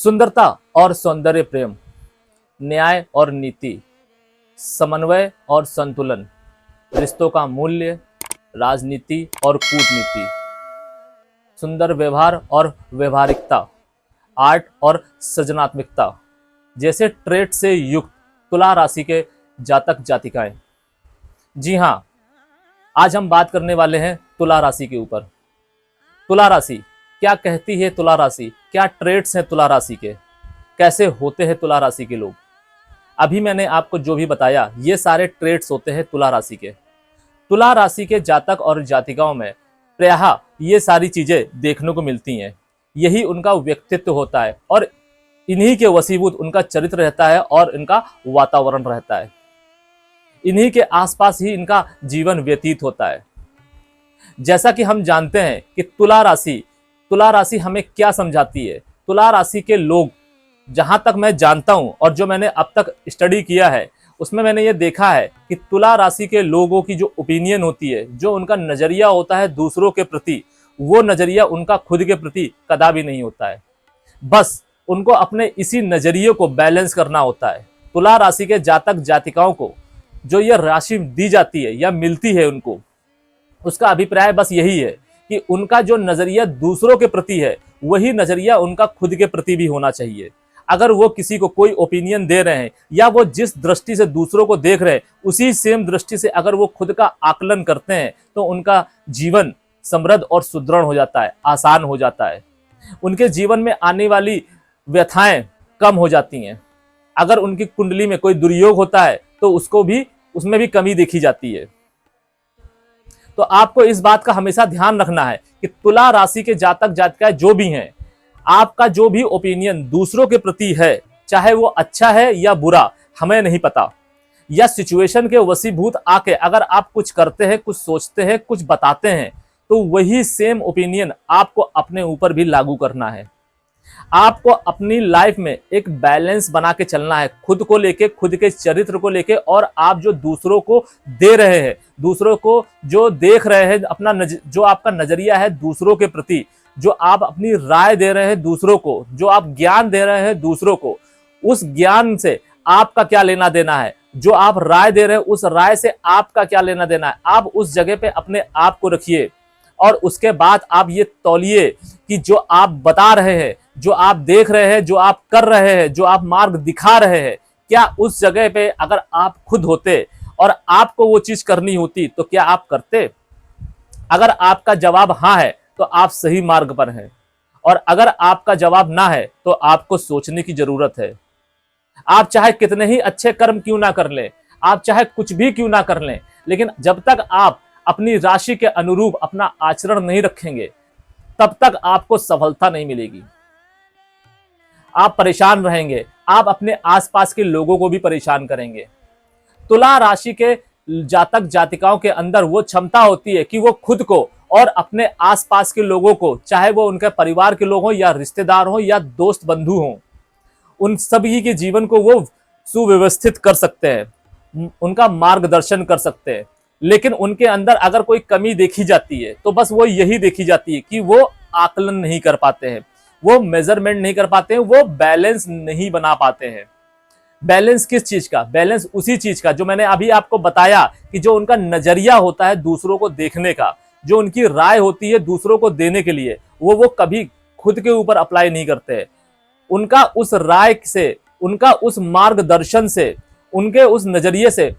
सुंदरता और सौंदर्य प्रेम, न्याय और नीति, समन्वय और संतुलन, रिश्तों का मूल्य, राजनीति और कूटनीति, सुंदर व्यवहार और व्यवहारिकता, आर्ट और सृजनात्मकता जैसे ट्रेड से युक्त तुला राशि के जातक जातिकाएं। जी हाँ, आज हम बात करने वाले हैं तुला राशि के ऊपर। तुला राशि क्या कहती है? तुला राशि क्या ट्रेड्स हैं? तुला राशि के कैसे होते हैं? तुला राशि के लोग, अभी मैंने आपको जो भी बताया ये सारे ट्रेड्स होते हैं तुला राशि के। तुला राशि के जातक और जातिकाओं में प्रायः ये सारी चीजें देखने को मिलती हैं। यही उनका व्यक्तित्व होता है और इन्हीं के वशीभूत उनका चरित्र रहता है और इनका वातावरण रहता है। इन्हीं के आसपास ही इनका जीवन व्यतीत होता है। जैसा कि हम जानते हैं कि तुला राशि हमें क्या समझाती है। तुला राशि के लोग, जहां तक मैं जानता हूं और जो मैंने अब तक स्टडी किया है, उसमें मैंने ये देखा है कि तुला राशि के लोगों की जो ओपिनियन होती है, जो उनका नजरिया होता है दूसरों के प्रति, वो नजरिया उनका खुद के प्रति कदापि नहीं होता है। बस उनको अपने इसी नजरिए को बैलेंस करना होता है। तुला राशि के जातक जातिकाओं को जो ये राशि दी जाती है या मिलती है, उनको उसका अभिप्राय बस यही है कि उनका जो नजरिया दूसरों के प्रति है, वही नजरिया उनका खुद के प्रति भी होना चाहिए। अगर वो किसी को कोई ओपिनियन दे रहे हैं या वो जिस दृष्टि से दूसरों को देख रहे हैं, उसी सेम दृष्टि से अगर वो खुद का आकलन करते हैं, तो उनका जीवन समृद्ध और सुदृढ़ हो जाता है, आसान हो जाता है। उनके जीवन में आने वाली व्यथाएं कम हो जाती हैं। अगर उनकी कुंडली में कोई दुर्योग होता है तो उसमें भी कमी देखी जाती है। तो आपको इस बात का हमेशा ध्यान रखना है कि तुला राशि के जातक जातिकाएं जो भी हैं, आपका जो भी ओपिनियन दूसरों के प्रति है, चाहे वो अच्छा है या बुरा, हमें नहीं पता, या सिचुएशन के वशीभूत आके अगर आप कुछ करते हैं, कुछ सोचते हैं, कुछ बताते हैं, तो वही सेम ओपिनियन आपको अपने ऊपर भी लागू करना है। आपको अपनी लाइफ में एक बैलेंस बना के चलना है, खुद को लेके, खुद के चरित्र को लेके, और आप जो दूसरों को दे रहे हैं, दूसरों को जो देख रहे हैं, जो आपका नजरिया है दूसरों के प्रति, जो आप अपनी राय दे रहे हैं दूसरों को, जो आप ज्ञान दे रहे हैं दूसरों को, उस ज्ञान से आपका क्या लेना देना है? जो आप राय दे रहे हैं उस राय से आपका क्या लेना देना है? आप उस जगह पे अपने आप को रखिए और उसके बाद आप ये तौलिए कि जो आप बता रहे हैं, जो आप देख रहे हैं, जो आप कर रहे हैं, जो आप मार्ग दिखा रहे हैं, क्या उस जगह पे अगर आप खुद होते और आपको वो चीज करनी होती तो क्या आप करते? अगर आपका जवाब हाँ है तो आप सही मार्ग पर हैं, और अगर आपका जवाब ना है तो आपको सोचने की जरूरत है। आप चाहे कितने ही अच्छे कर्म क्यों ना कर लें, आप चाहे कुछ भी क्यों ना कर लें, लेकिन जब तक आप अपनी राशि के अनुरूप अपना आचरण नहीं रखेंगे, तब तक आपको सफलता नहीं मिलेगी। आप परेशान रहेंगे, आप अपने आसपास के लोगों को भी परेशान करेंगे। तुला राशि के जातक जातिकाओं के अंदर वो क्षमता होती है कि वो खुद को और अपने आसपास के लोगों को, चाहे वो उनके परिवार के लोग हों या रिश्तेदार हों या दोस्त बंधु हों, उन सभी के जीवन को वो सुव्यवस्थित कर सकते हैं, उनका मार्गदर्शन कर सकते हैं। लेकिन उनके अंदर अगर कोई कमी देखी जाती है तो बस वो यही देखी जाती है कि वो आकलन नहीं कर पाते हैं, वो मेजरमेंट नहीं कर पाते हैं, वो बैलेंस नहीं बना पाते हैं। बैलेंस किस चीज का? बैलेंस उसी चीज का जो मैंने अभी आपको बताया कि जो उनका नजरिया होता है दूसरों को देखने का, जो उनकी राय होती है दूसरों को देने के लिए, वो कभी खुद के ऊपर अप्लाई नहीं करते हैं। उनका उस राय से, उनका उस मार्गदर्शन से, उनके उस नजरिए से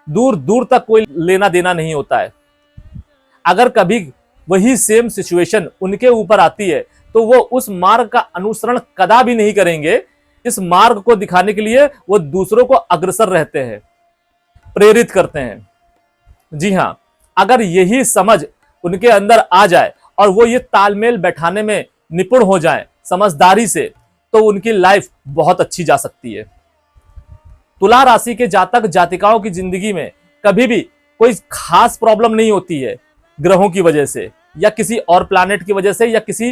दूर दूर तक कोई लेना देना नहीं होता है। अगर कभी वही सेम सिचुएशन उनके ऊपर आती है तो वो उस मार्ग का अनुसरण कदापि नहीं करेंगे। इस मार्ग को दिखाने के लिए वो दूसरों को अग्रसर रहते हैं, प्रेरित करते हैं। जी हाँ, अगर यही समझ उनके अंदर आ जाए और वो ये तालमेल बैठाने में निपुण हो जाए समझदारी से, तो उनकी लाइफ बहुत अच्छी जा सकती है। तुला राशि के जातक जातिकाओं की जिंदगी में कभी भी कोई खास प्रॉब्लम नहीं होती है, ग्रहों की वजह से या किसी और प्लैनेट की वजह से या किसी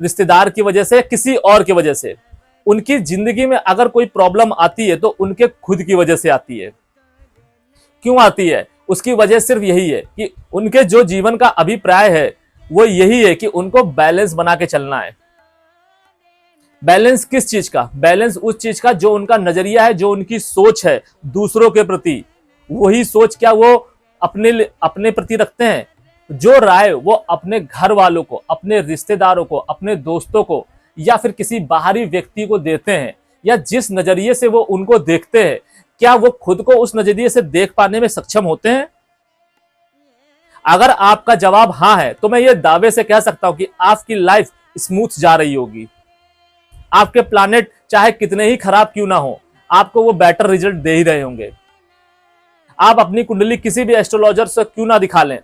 रिश्तेदार की वजह से या किसी और की वजह से। उनकी जिंदगी में अगर कोई प्रॉब्लम आती है तो उनके खुद की वजह से आती है। क्यों आती है? उसकी वजह सिर्फ यही है कि उनके जो जीवन का अभिप्राय है वो यही है कि उनको बैलेंस बना के चलना है। बैलेंस किस चीज का? बैलेंस उस चीज का जो उनका नजरिया है, जो उनकी सोच है दूसरों के प्रति। वही सोच क्या वो अपने प्रति रखते हैं? जो राय वो अपने घर वालों को, अपने रिश्तेदारों को, अपने दोस्तों को या फिर किसी बाहरी व्यक्ति को देते हैं, या जिस नजरिए से वो उनको देखते हैं, क्या वो खुद को उस नजरिए से देख पाने में सक्षम होते हैं? अगर आपका जवाब हाँ है तो मैं ये दावे से कह सकता हूं कि आपकी लाइफ स्मूथ जा रही होगी। आपके प्लानेट चाहे कितने ही खराब क्यों ना हो, आपको वो बेटर रिजल्ट दे ही रहे होंगे। आप अपनी कुंडली किसी भी एस्ट्रोलॉजर से क्यों ना दिखा लें,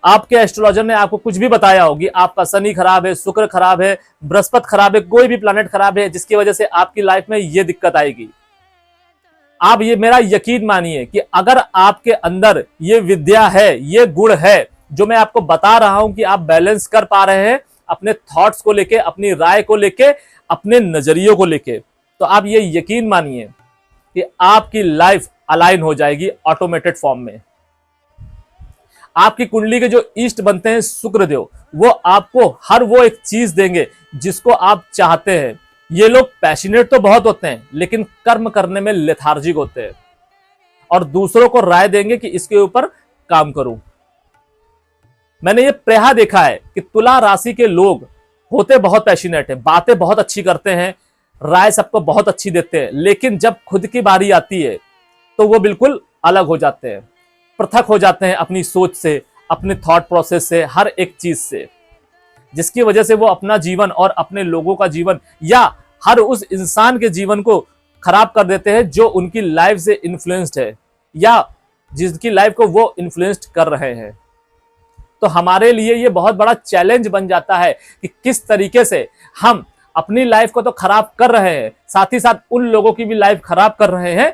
आपके एस्ट्रोलॉजर ने आपको कुछ भी बताया होगी, आपका शनि खराब है, शुक्र खराब है, बृहस्पति खराब है, कोई भी प्लानेट खराब है जिसकी वजह से आपकी लाइफ में ये दिक्कत आएगी। आप ये मेरा यकीन मानिए कि अगर आपके अंदर ये विद्या है, ये गुण है, जो मैं आपको बता रहा हूं कि आप बैलेंस कर पा रहे हैं अपने थॉट्स को लेके, अपनी राय को लेके, अपने नजरियों को लेके, तो आप ये यकीन मानिए कि आपकी लाइफ अलाइन हो जाएगी ऑटोमेटेड फॉर्म में। आपकी कुंडली के जो ईष्ट बनते हैं शुक्रदेव, वो आपको हर वो एक चीज देंगे जिसको आप चाहते हैं। ये लोग पैशनेट तो बहुत होते हैं लेकिन कर्म करने में लेथार्जिक होते हैं, और दूसरों को राय देंगे कि इसके ऊपर काम करूं। मैंने ये प्रायः देखा है कि तुला राशि के लोग होते बहुत पैशनेट हैं, बातें बहुत अच्छी करते हैं, राय सबको बहुत अच्छी देते हैं, लेकिन जब खुद की बारी आती है तो वो बिल्कुल अलग हो जाते हैं, पृथक हो जाते हैं अपनी सोच से, अपने थॉट प्रोसेस से, हर एक चीज से, जिसकी वजह से वो अपना जीवन और अपने लोगों का जीवन या हर उस इंसान के जीवन को खराब कर देते हैं जो उनकी लाइफ से इन्फ्लुएंस्ड है या जिसकी लाइफ को वो इन्फ्लुएंस्ड कर रहे हैं। तो हमारे लिए ये बहुत बड़ा चैलेंज बन जाता है कि किस तरीके से हम अपनी लाइफ को तो खराब कर रहे हैं, साथ ही साथ उन लोगों की भी लाइफ खराब कर रहे हैं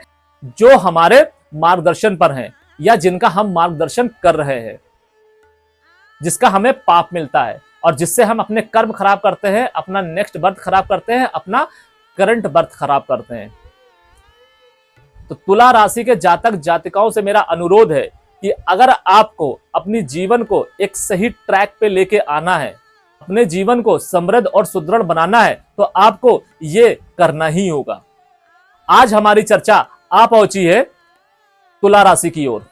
जो हमारे मार्गदर्शन पर हैं या जिनका हम मार्गदर्शन कर रहे हैं, जिसका हमें पाप मिलता है और जिससे हम अपने कर्म खराब करते हैं, अपना नेक्स्ट बर्थ खराब करते हैं, अपना करंट बर्थ खराब करते हैं। तो तुला राशि के जातक जातिकाओं से मेरा अनुरोध है कि अगर आपको अपनी जीवन को एक सही ट्रैक पे लेके आना है, अपने जीवन को समृद्ध और सुदृढ़ बनाना है, तो आपको ये करना ही होगा। आज हमारी चर्चा आ पहुंची है तुला राशि की ओर।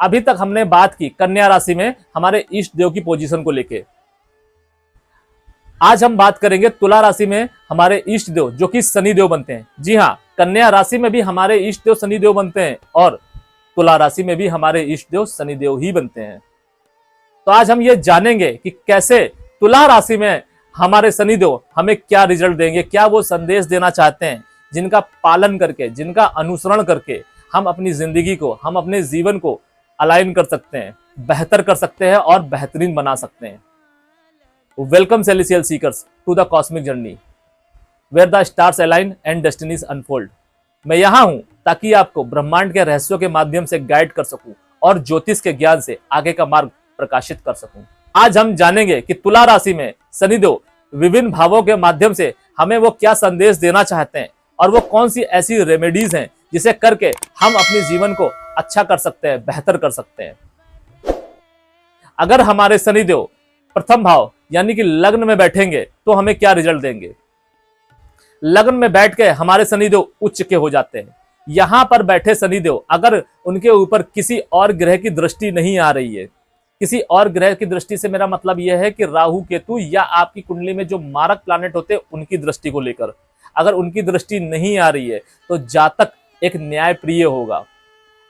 अभी तक हमने बात की कन्या राशि में हमारे इष्ट देव की पोजीशन को लेके। आज हम बात करेंगे तुला राशि में हमारे इष्ट देव जो कि शनि देव बनते हैं। जी हाँ, कन्या राशि में भी हमारे इष्ट देव शनि देव बनते हैं और तुला राशि में भी हमारे इष्ट देव शनि देव ही बनते हैं। तो आज हम ये जानेंगे कि कैसे तुला राशि में हमारे शनि देव हमें क्या रिजल्ट देंगे, क्या वो संदेश देना चाहते हैं जिनका पालन करके, जिनका अनुसरण करके हम अपनी जिंदगी को, हम अपने जीवन को अलाइन कर सकते हैं, बेहतर कर सकते हैं और बेहतरीन बना सकते हैं। Welcome celestial seekers to the cosmic journey where the stars align and destinies unfold. मैं यहां हूं ताकि आपको ब्रह्मांड के रहस्यों के माध्यम से गाइड कर सकूं और ज्योतिष के ज्ञान से आगे का मार्ग प्रकाशित कर सकूं। आज हम जानेंगे कि तुला राशि में शनिदेव विभिन्न भावों के माध्यम से हमें वो क्या संदेश देना चाहते हैं और वो कौन सी ऐसी रेमेडीज हैं जिसे करके हम अपने जीवन को अच्छा कर सकते हैं, बेहतर कर सकते हैं। अगर हमारे शनिदेव प्रथम भाव यानी कि लग्न में बैठेंगे तो हमें क्या रिजल्ट देंगे। लग्न में बैठ के हमारे शनिदेव उच्च के हो जाते हैं। यहां पर बैठे शनिदेव अगर उनके ऊपर किसी और ग्रह की दृष्टि नहीं आ रही है, किसी और ग्रह की दृष्टि से मेरा मतलब यह है कि राहु केतु या आपकी कुंडली में जो मारक प्लैनेट होते हैं उनकी दृष्टि को लेकर अगर उनकी दृष्टि नहीं आ रही है तो जातक एक न्यायप्रिय होगा।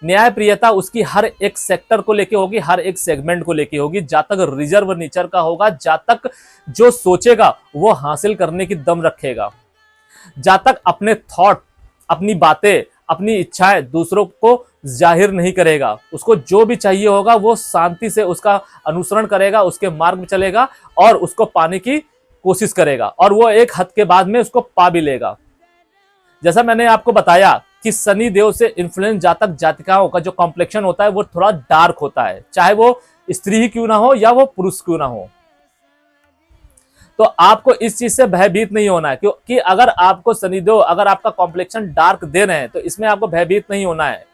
न्यायप्रियता उसकी हर एक सेक्टर को लेके होगी, हर एक सेगमेंट को लेके होगी। जातक रिजर्व नेचर का होगा। जातक जो सोचेगा वो हासिल करने की दम रखेगा। जातक अपने थॉट, अपनी बातें, अपनी इच्छाएं दूसरों को जाहिर नहीं करेगा। उसको जो भी चाहिए होगा वो शांति से उसका अनुसरण करेगा, उसके मार्ग में चलेगा और उसको पाने की कोशिश करेगा और वो एक हद के बाद में उसको पा भी लेगा। जैसा मैंने आपको बताया कि शनि देव से इन्फ्लुएंस जातक जातिकाओं का जो कॉम्प्लेक्शन होता है वो थोड़ा डार्क होता है, चाहे वो स्त्री ही क्यों ना हो या वो पुरुष क्यों ना हो। तो आपको इस चीज से भयभीत नहीं होना है, क्योंकि अगर आपको शनिदेव अगर आपका कॉम्प्लेक्शन डार्क दे रहे हैं तो इसमें आपको भयभीत नहीं होना है।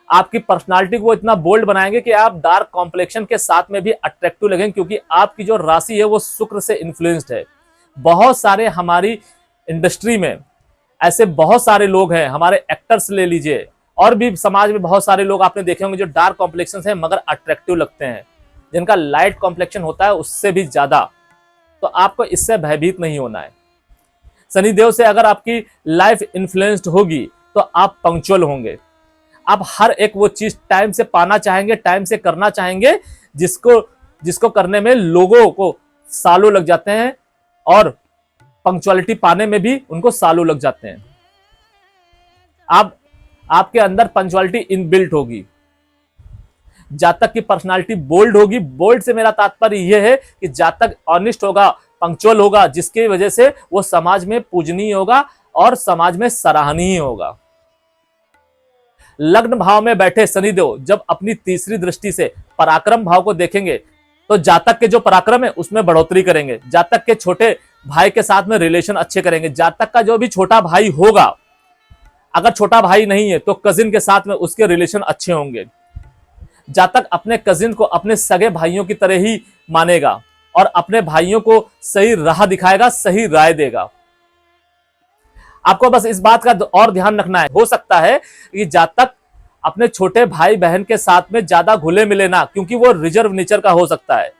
आपकी पर्सनालिटी को इतना बोल्ड बनाएंगे कि आप डार्क कॉम्प्लेक्शन के साथ में भी अट्रैक्टिव लगेंगे, क्योंकि आपकी जो राशि है वो शुक्र से इन्फ्लुएंस्ड है। बहुत सारे हमारी इंडस्ट्री में ऐसे बहुत सारे लोग हैं, हमारे एक्टर्स ले लीजिए, और भी समाज में बहुत सारे लोग आपने देखे होंगे जो डार्क कॉम्प्लेक्शन हैं मगर अट्रैक्टिव लगते हैं, जिनका लाइट कॉम्प्लेक्शन होता है उससे भी ज्यादा। तो आपको इससे भयभीत नहीं होना है। शनिदेव से अगर आपकी लाइफ इन्फ्लुएंस्ड होगी तो आप पंक्चुअल होंगे, आप हर एक वो चीज टाइम से पाना चाहेंगे, टाइम से करना चाहेंगे, जिसको करने में लोगों को सालों लग जाते हैं, और पंक्चुअलिटी पाने में भी उनको सालों लग जाते हैं। आपके अंदर पंक्चुअलिटी इनबिल्ट होगी। जातक की पर्सनालिटी बोल्ड होगी। बोल्ड से मेरा तात्पर्य यह है कि जातक ऑनेस्ट होगा, पंक्चुअल होगा, जिसकी वजह से वो समाज में पूजनीय होगा और समाज में सराहनीय होगा। लग्न भाव में बैठे शनिदेव जब अपनी तीसरी दृष्टि से पराक्रम भाव को देखेंगे तो जातक के जो पराक्रम है उसमें बढ़ोतरी करेंगे। जातक के छोटे भाई के साथ में रिलेशन अच्छे करेंगे। जातक का जो भी छोटा भाई होगा, अगर छोटा भाई नहीं है तो कजिन के साथ में उसके रिलेशन अच्छे होंगे। जातक अपने कजिन को अपने सगे भाइयों की तरह ही मानेगा और अपने भाइयों को सही राह दिखाएगा, सही राय देगा। आपको बस इस बात का और ध्यान रखना है, हो सकता है कि जातक अपने छोटे भाई बहन के साथ में ज्यादा घुले मिले ना, क्योंकि वो रिजर्व नेचर का हो सकता है।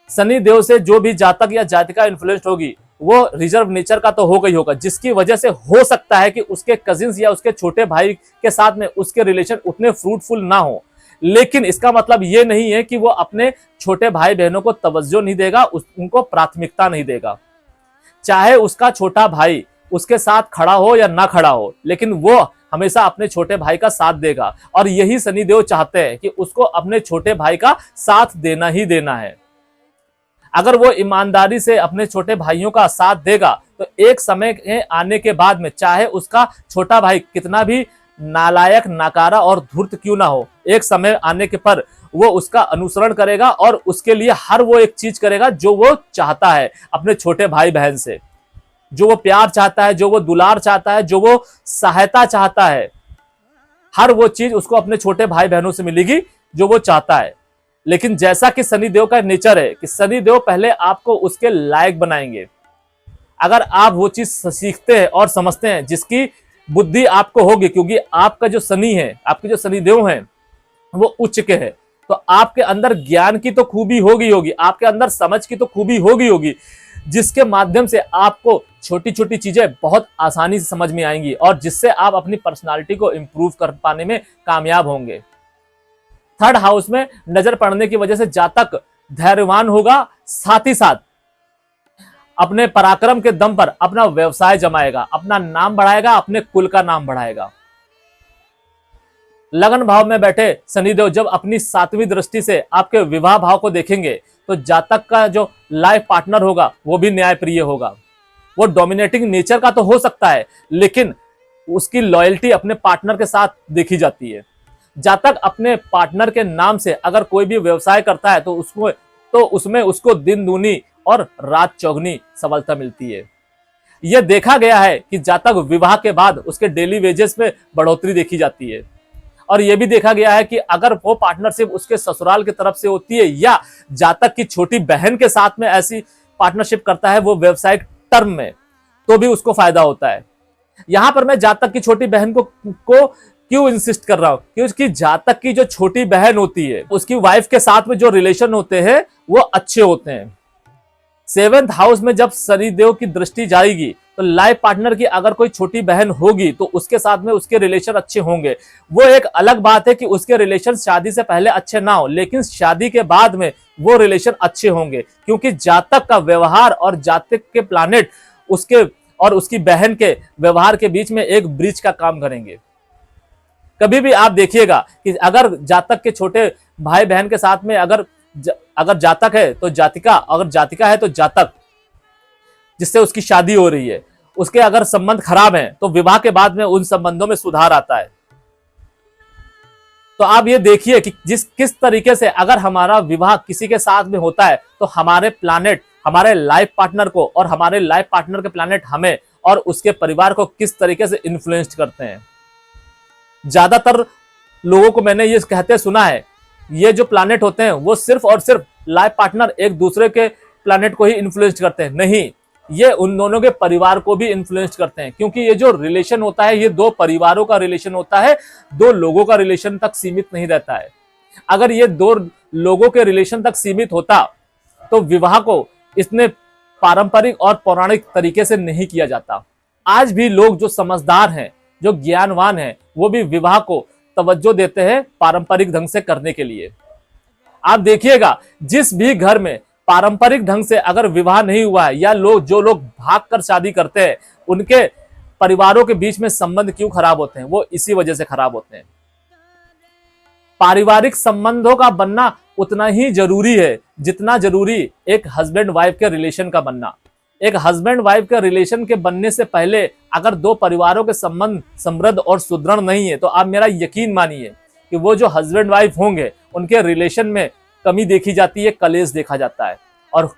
शनि देव से जो भी जातक या जातिका इन्फ्लुएंस्ड होगी वो रिजर्व नेचर का तो होगा ही होगा, जिसकी वजह से हो सकता है कि उसके कजिन्स या उसके छोटे भाई के साथ में उसके रिलेशन उतने फ्रूटफुल ना हो। लेकिन इसका मतलब ये नहीं है कि वो अपने छोटे भाई बहनों को तवज्जो नहीं देगा, उनको प्राथमिकता नहीं देगा। चाहे उसका छोटा भाई उसके साथ खड़ा हो या ना खड़ा हो, लेकिन वो हमेशा अपने छोटे भाई का साथ देगा। और यही शनिदेव चाहते हैं कि उसको अपने छोटे भाई का साथ देना ही देना है। अगर वो ईमानदारी से अपने छोटे भाइयों का साथ देगा तो एक समय आने के बाद में, चाहे उसका छोटा भाई कितना भी नालायक, नाकारा और धूर्त क्यों ना हो, एक समय आने के पर वो उसका अनुसरण करेगा और उसके लिए हर वो एक चीज करेगा जो वो चाहता है अपने छोटे भाई बहन से। जो वो प्यार चाहता है, जो वो दुलार चाहता है, जो वो सहायता चाहता है, हर वो चीज उसको अपने छोटे भाई बहनों से मिलेगी जो वो चाहता है। लेकिन जैसा कि शनिदेव का नेचर है कि शनिदेव पहले आपको उसके लायक बनाएंगे। अगर आप वो चीज सीखते हैं और समझते हैं जिसकी बुद्धि आपको होगी, क्योंकि आपका जो शनि है, आपके जो शनिदेव हैं वो उच्च के हैं, तो आपके अंदर ज्ञान की तो खूबी होगी, आपके अंदर समझ की तो खूबी होगी, जिसके माध्यम से आपको छोटी छोटी चीजें बहुत आसानी से समझ में आएंगी और जिससे आप अपनी पर्सनालिटी को इंप्रूव कर पाने में कामयाब होंगे। थर्ड हाउस में नजर पड़ने की वजह से जातक धैर्यवान होगा, साथ ही साथ अपने पराक्रम के दम पर अपना व्यवसाय जमाएगा, अपना नाम बढ़ाएगा, अपने कुल का नाम बढ़ाएगा। लगन भाव में बैठे शनिदेव जब अपनी 7वीं दृष्टि से आपके विवाह भाव को देखेंगे तो जातक का जो लाइफ पार्टनर होगा वो भी न्यायप्रिय होगा। वो डोमिनेटिंग नेचर का तो हो सकता है, लेकिन उसकी लॉयल्टी अपने पार्टनर के साथ देखी जाती है। जातक अपने पार्टनर के नाम से अगर कोई भी व्यवसाय करता है तो उसमें उसको दिन दूनी और रात चौगनी सफलता मिलती है। यह देखा गया है कि जातक विवाह के बाद उसके डेली वेजेस में बढ़ोतरी देखी जाती है। और यह भी देखा गया है कि अगर वो पार्टनरशिप उसके ससुराल की तरफ से होती है या जातक की छोटी बहन के साथ में ऐसी पार्टनरशिप करता है वो व्यवसायिक टर्म में, तो भी उसको फायदा होता है। यहां पर मैं जातक की छोटी बहन को क्यों इंसिस्ट कर रहा हूं, क्योंकि जातक की जो छोटी बहन होती है उसकी वाइफ के साथ में जो रिलेशन होते हैं वो अच्छे होते हैं। 7th हाउस में जब शनिदेव की दृष्टि जाएगी तो लाइफ पार्टनर की अगर कोई छोटी बहन होगी तो उसके साथ में उसके रिलेशन अच्छे होंगे। वो एक अलग बात है कि उसके रिलेशन शादी से पहले अच्छे ना हो, लेकिन शादी के बाद में वो रिलेशन अच्छे होंगे, क्योंकि जातक का व्यवहार और जातक के प्लैनेट उसके और उसकी बहन के व्यवहार के बीच में एक ब्रिज का काम करेंगे। कभी भी आप देखिएगा कि अगर जातक के छोटे भाई बहन के साथ में अगर जातक है तो जातिका, अगर जातिका है तो जातक जिससे उसकी शादी हो रही है, उसके अगर संबंध खराब हैं तो विवाह के बाद में उन संबंधों में सुधार आता है। तो आप ये देखिए कि किस तरीके से अगर हमारा विवाह किसी के साथ में होता है तो हमारे प्लैनेट हमारे लाइफ पार्टनर को और हमारे लाइफ पार्टनर के प्लैनेट हमें और उसके परिवार को किस तरीके से इन्फ्लुएंस करते हैं। ज्यादातर लोगों को मैंने ये कहते सुना है, ये जो प्लैनेट होते हैं वो सिर्फ और सिर्फ लाइफ पार्टनर एक दूसरे के प्लैनेट को ही इन्फ्लुएंस करते हैं। नहीं, ये उन दोनों के परिवार को भी इन्फ्लुएंस करते हैं, क्योंकि ये जो रिलेशन होता है ये दो परिवारों का रिलेशन होता है, दो लोगों का रिलेशन तक सीमित नहीं रहता है। अगर ये दो लोगों के रिलेशन तक सीमित होता तो विवाह को इतने पारंपरिक और पौराणिक तरीके से नहीं किया जाता। आज भी लोग जो समझदार हैं, जो ज्ञानवान हैं, वो भी विवाह को तवज्जो देते हैं पारंपरिक ढंग से करने के लिए। आप देखिएगा, जिस भी घर में पारंपरिक ढंग से अगर विवाह नहीं हुआ है, या जो लोग भागकर शादी करते हैं, उनके परिवारों के बीच में संबंध क्यों खराब होते हैं? वो इसी वजह से खराब होते हैं। पारिवारिक संबंधों का बनना उतना ही जरूरी है जितना जरूरी एक हस्बैंड वाइफ के रिलेशन का बनना। एक हस्बैंड वाइफ के रिलेशन के बनने से पहले अगर दो परिवारों के संबंध समृद्ध और सुदृढ़ नहीं है, तो आप मेरा यकीन मानिए कि वो जो हस्बैंड वाइफ होंगे उनके रिलेशन में कमी देखी जाती है, कलेश देखा जाता है, और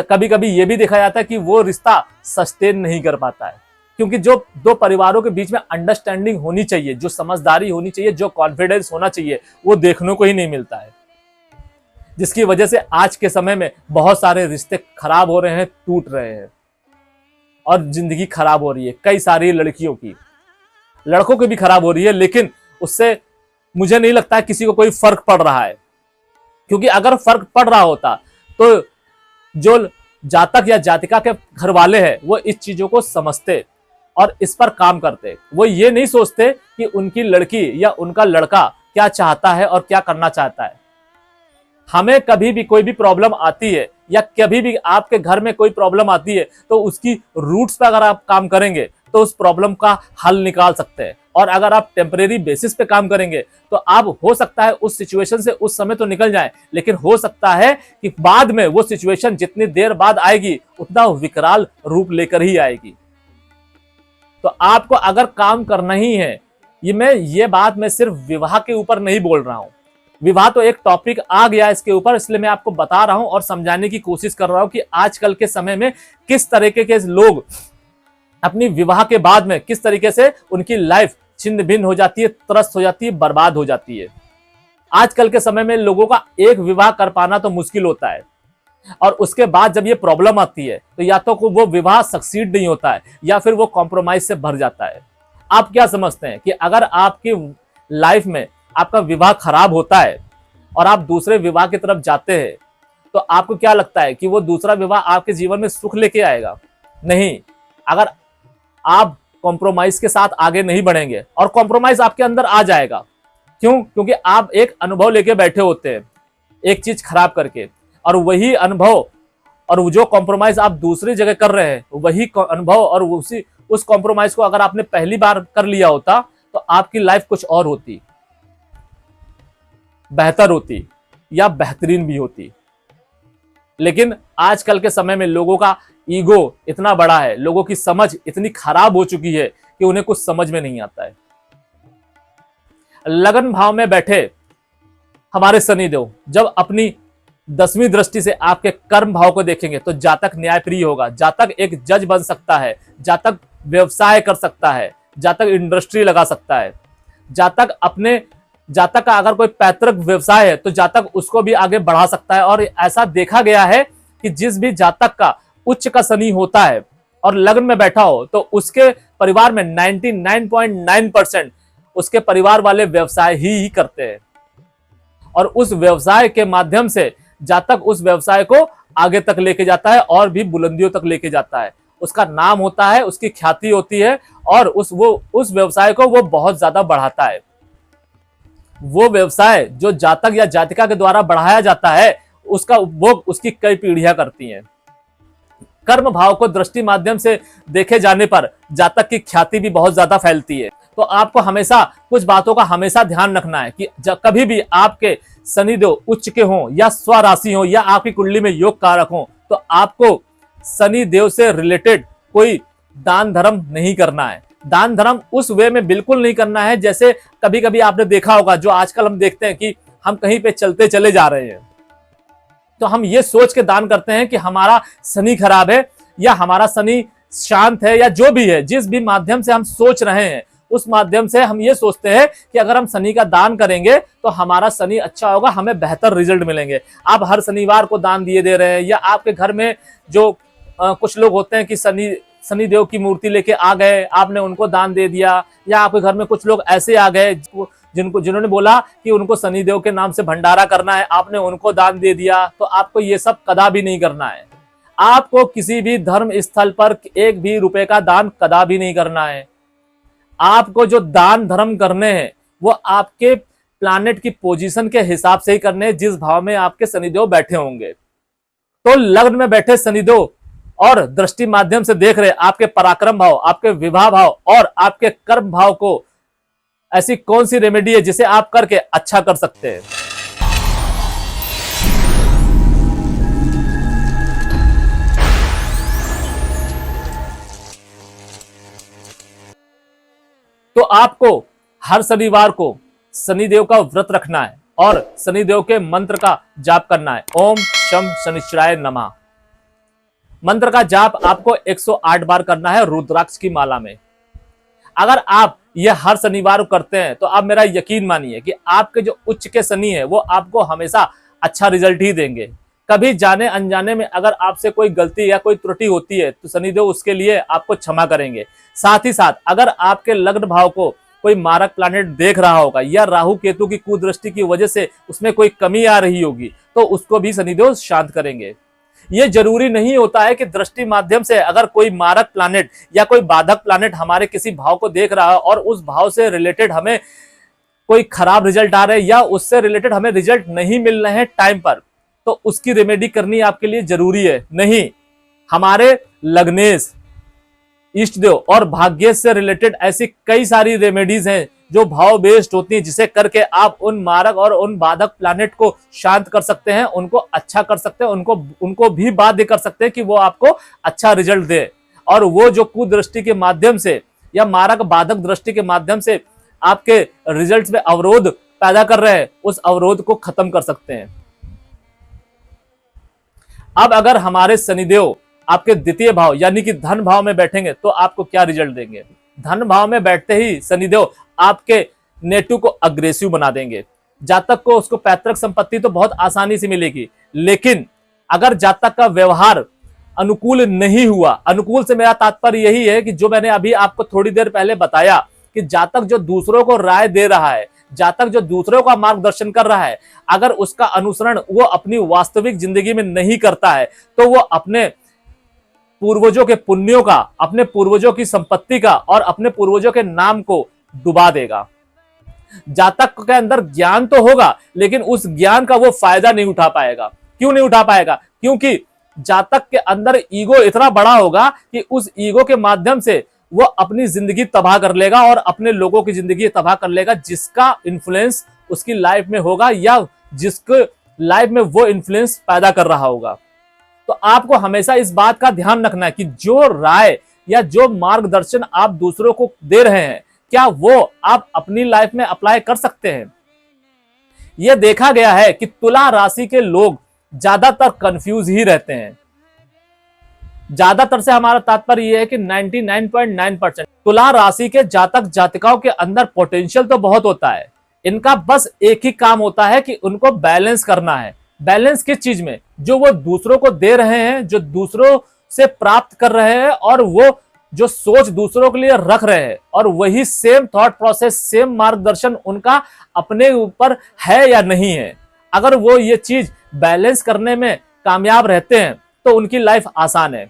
कभी कभी ये भी देखा जाता है कि वो रिश्ता सस्टेन नहीं कर पाता है। क्योंकि जो दो परिवारों के बीच में अंडरस्टैंडिंग होनी चाहिए, जो समझदारी होनी चाहिए, जो कॉन्फिडेंस होना चाहिए, वो देखने को ही नहीं मिलता है, जिसकी वजह से आज के समय में बहुत सारे रिश्ते खराब हो रहे हैं, टूट रहे हैं, और जिंदगी खराब हो रही है। कई सारी लड़कियों की, लड़कों की भी खराब हो रही है, लेकिन उससे मुझे नहीं लगता है किसी को कोई फर्क पड़ रहा है। क्योंकि अगर फर्क पड़ रहा होता तो जो जातक या जातिका के घर वाले हैं वो इस चीजों को समझते और इस पर काम करते। वो ये नहीं सोचते कि उनकी लड़की या उनका लड़का क्या चाहता है और क्या करना चाहता है। हमें कभी भी कोई भी प्रॉब्लम आती है, या कभी भी आपके घर में कोई प्रॉब्लम आती है, तो उसकी रूट्स पर अगर आप काम करेंगे तो उस प्रॉब्लम का हल निकाल सकते हैं। और अगर आप टेम्परेरी बेसिस पे काम करेंगे तो आप हो सकता है उस सिचुएशन से उस समय तो निकल जाए, लेकिन हो सकता है कि बाद में वो सिचुएशन जितनी देर बाद आएगी उतना विकराल रूप लेकर ही आएगी। तो आपको अगर काम करना ही है, ये बात मैं सिर्फ विवाह के ऊपर नहीं बोल रहा हूं। विवाह तो एक टॉपिक आ गया इसके ऊपर, इसलिए मैं आपको बता रहा हूं और समझाने की कोशिश कर रहा हूं कि आजकल के समय में किस तरीके के लोग अपनी विवाह के बाद में किस तरीके से उनकी लाइफ छिन्न भिन्न हो जाती है, त्रस्त हो जाती है, बर्बाद हो जाती है। आजकल के समय में लोगों का एक विवाह कर पाना तो मुश्किल होता है, और उसके बाद जब ये प्रॉब्लम आती है तो या तो वो विवाह सक्सीड नहीं होता है, या फिर वो कॉम्प्रोमाइज से भर जाता है। आप क्या समझते हैं कि अगर आपकी लाइफ में आपका विवाह खराब होता है और आप दूसरे विवाह की तरफ जाते हैं, तो आपको क्या लगता है कि वो दूसरा विवाह आपके जीवन में सुख लेके आएगा? नहीं। अगर आप कॉम्प्रोमाइज के साथ आगे नहीं बढ़ेंगे, और कॉम्प्रोमाइज आपके अंदर आ जाएगा। क्यों? क्योंकि आप एक अनुभव लेके बैठे होते हैं एक चीज खराब करके, और वही अनुभव और जो कॉम्प्रोमाइज आप दूसरी जगह कर रहे हैं, वही अनुभव और उस कॉम्प्रोमाइज को अगर आपने पहली बार कर लिया होता तो आपकी लाइफ कुछ और होती, बेहतर होती, या बेहतरीन भी होती। लेकिन आजकल के समय में लोगों का ईगो इतना बड़ा है, लोगों की समझ इतनी खराब हो चुकी है कि उन्हें कुछ समझ में नहीं आता है। लगन भाव में बैठे हमारे शनिदेव जब अपनी 10वीं दृष्टि से आपके कर्म भाव को देखेंगे तो जातक न्यायप्रिय होगा, जातक एक जज बन सकता है, जातक व्यवसाय कर सकता है, जातक इंडस्ट्री लगा सकता है, जातक का अगर कोई पैतृक व्यवसाय है तो जातक उसको भी आगे बढ़ा सकता है। और ऐसा देखा गया है कि जिस भी जातक का उच्च का शनि होता है और लग्न में बैठा हो, तो उसके परिवार में 99.9% उसके परिवार वाले व्यवसाय ही करते हैं, और उस व्यवसाय के माध्यम से जातक उस व्यवसाय को आगे तक लेके जाता है और भी बुलंदियों तक लेके जाता है। उसका नाम होता है, उसकी ख्याति होती है, और उस व्यवसाय को वो बहुत ज्यादा बढ़ाता है। वो व्यवसाय जो जातक या जातिका के द्वारा बढ़ाया जाता है उसकी कई पीढ़ियां करती हैं। कर्म भाव को दृष्टि माध्यम से देखे जाने पर जातक की ख्याति भी बहुत ज्यादा फैलती है। तो आपको हमेशा कुछ बातों का हमेशा ध्यान रखना है कि कभी भी आपके शनिदेव उच्च के हों या स्वराशि हो या आपकी कुंडली में योग कारक हो, तो आपको शनिदेव से रिलेटेड कोई दान धर्म नहीं करना है। दान धर्म उस वे में बिल्कुल नहीं करना है जैसे कभी कभी आपने देखा होगा, जो आजकल हम देखते हैं कि हम कहीं पे चलते चले जा रहे हैं तो हम ये सोच के दान करते हैं कि हमारा शनि खराब है या हमारा शनि शांत है, या जो भी है, जिस भी माध्यम से हम सोच रहे हैं उस माध्यम से हम ये सोचते हैं कि अगर हम शनि का दान करेंगे तो हमारा शनि अच्छा होगा, हमें बेहतर रिजल्ट मिलेंगे। आप हर शनिवार को दान दिए दे रहे हैं, या आपके घर में जो कुछ लोग होते हैं कि शनिदेव की मूर्ति लेके आ गए, आपने उनको दान दे दिया, या आपके घर में कुछ लोग ऐसे आ गए जिन्होंने बोला कि उनको शनिदेव के नाम से भंडारा करना है, आपने उनको दान दे दिया। तो आपको ये सब कदापि नहीं करना है। आपको किसी भी धर्म स्थल पर एक भी रुपए का दान कदापि नहीं करना है। आपको जो दान धर्म करने हैं वो आपके प्लैनेट की पोजीशन के हिसाब से ही करने हैं, जिस भाव में आपके शनिदेव बैठे होंगे। तो लग्न में बैठे शनिदेव और दृष्टि माध्यम से देख रहे आपके पराक्रम भाव, आपके विवाह भाव और आपके कर्म भाव को, ऐसी कौन सी रेमेडी है जिसे आप करके अच्छा कर सकते हैं। तो आपको हर शनिवार को शनिदेव का व्रत रखना है और शनिदेव के मंत्र का जाप करना है। ओम शम शनिश्चराय नमः मंत्र का जाप आपको 108 बार करना है रुद्राक्ष की माला में। अगर आप यह हर शनिवार को करते हैं तो आप मेरा यकीन मानिए कि आपके जो उच्च के शनि है वो आपको हमेशा अच्छा रिजल्ट ही देंगे। कभी जाने अनजाने में अगर आपसे कोई गलती या कोई त्रुटि होती है तो शनिदेव उसके लिए आपको क्षमा करेंगे। साथ ही साथ अगर आपके लग्न भाव को कोई मारक प्लैनेट देख रहा होगा या राहु केतु की कुदृष्टि की वजह से उसमें कोई कमी आ रही होगी तो उसको भी शनिदेव शांत करेंगे। ये जरूरी नहीं होता है कि दृष्टि माध्यम से अगर कोई मारक प्लैनेट या कोई बाधक प्लैनेट हमारे किसी भाव को देख रहा है और उस भाव से रिलेटेड हमें कोई खराब रिजल्ट आ रहे हैं या उससे रिलेटेड हमें रिजल्ट नहीं मिल रहे हैं टाइम पर, तो उसकी रेमेडी करनी आपके लिए जरूरी है। नहीं, हमारे लग्नेश, इष्ट देव और भाग्य से रिलेटेड ऐसी कई सारी रेमेडीज हैं जो भाव बेस्ड होती है, जिसे करके आप उन मारक और उन बाधक प्लैनेट को शांत कर सकते हैं, उनको अच्छा कर सकते हैं, उनको भी बाध्य कर सकते हैं कि वो आपको अच्छा रिजल्ट दे। और वो जो कुदृष्टि के माध्यम से या मारक बाधक दृष्टि के माध्यम से आपके रिजल्ट्स में अवरोध पैदा कर रहे हैं, उस अवरोध को खत्म कर सकते हैं। अब अगर हमारे शनिदेव आपके द्वितीय भाव यानी कि धन भाव में बैठेंगे तो आपको क्या रिजल्ट देंगे। धन भाव में बैठते ही शनिदेव आपके नेटिव को अग्रेसिव बना देंगे। जातक को उसको पैतृक संपत्ति तो बहुत आसानी से मिलेगी, लेकिन अगर जातक का व्यवहार अनुकूल नहीं हुआ, अनुकूल से मेरा तात्पर्य यही है कि जो मैंने अभी आपको थोड़ी देर पहले बताया कि जातक जो दूसरों को राय दे रहा है, जातक जो दूसरों का मार्गदर्शन कर रहा है, अगर उसका अनुसरण वो अपनी वास्तविक जिंदगी में नहीं करता है तो वो अपने पूर्वजों के पुण्यों का, अपने पूर्वजों की संपत्ति का और अपने पूर्वजों के नाम को डुबा देगा। जातक के अंदर ज्ञान तो होगा लेकिन उस ज्ञान का वो फायदा नहीं उठा पाएगा। क्यों नहीं उठा पाएगा? क्योंकि जातक के अंदर ईगो इतना बड़ा होगा कि उस ईगो के माध्यम से वो अपनी जिंदगी तबाह कर लेगा और अपने लोगों की जिंदगी तबाह कर लेगा, जिसका इन्फ्लुएंस उसकी लाइफ में होगा या जिसके लाइफ में वो इन्फ्लुएंस पैदा कर रहा होगा। तो आपको हमेशा इस बात का ध्यान रखना है कि जो राय या जो मार्गदर्शन आप दूसरों को दे रहे हैं, क्या वो आप अपनी लाइफ में अप्लाई कर सकते हैं। यह देखा गया है कि तुला राशि के लोग ज्यादातर कंफ्यूज ही रहते हैं। ज्यादातर से हमारा तात्पर्य यह है कि 99.9% तुला राशि के जातक जातिकाओं के अंदर पोटेंशियल तो बहुत होता है, इनका बस एक ही काम होता है कि उनको बैलेंस करना है। बैलेंस किस चीज में? जो वो दूसरों को दे रहे हैं, जो दूसरों से प्राप्त कर रहे हैं और वो जो सोच दूसरों के लिए रख रहे हैं, और वही सेम थॉट प्रोसेस, सेम मार्गदर्शन उनका अपने ऊपर है या नहीं है। अगर वो ये चीज बैलेंस करने में कामयाब रहते हैं तो उनकी लाइफ आसान है।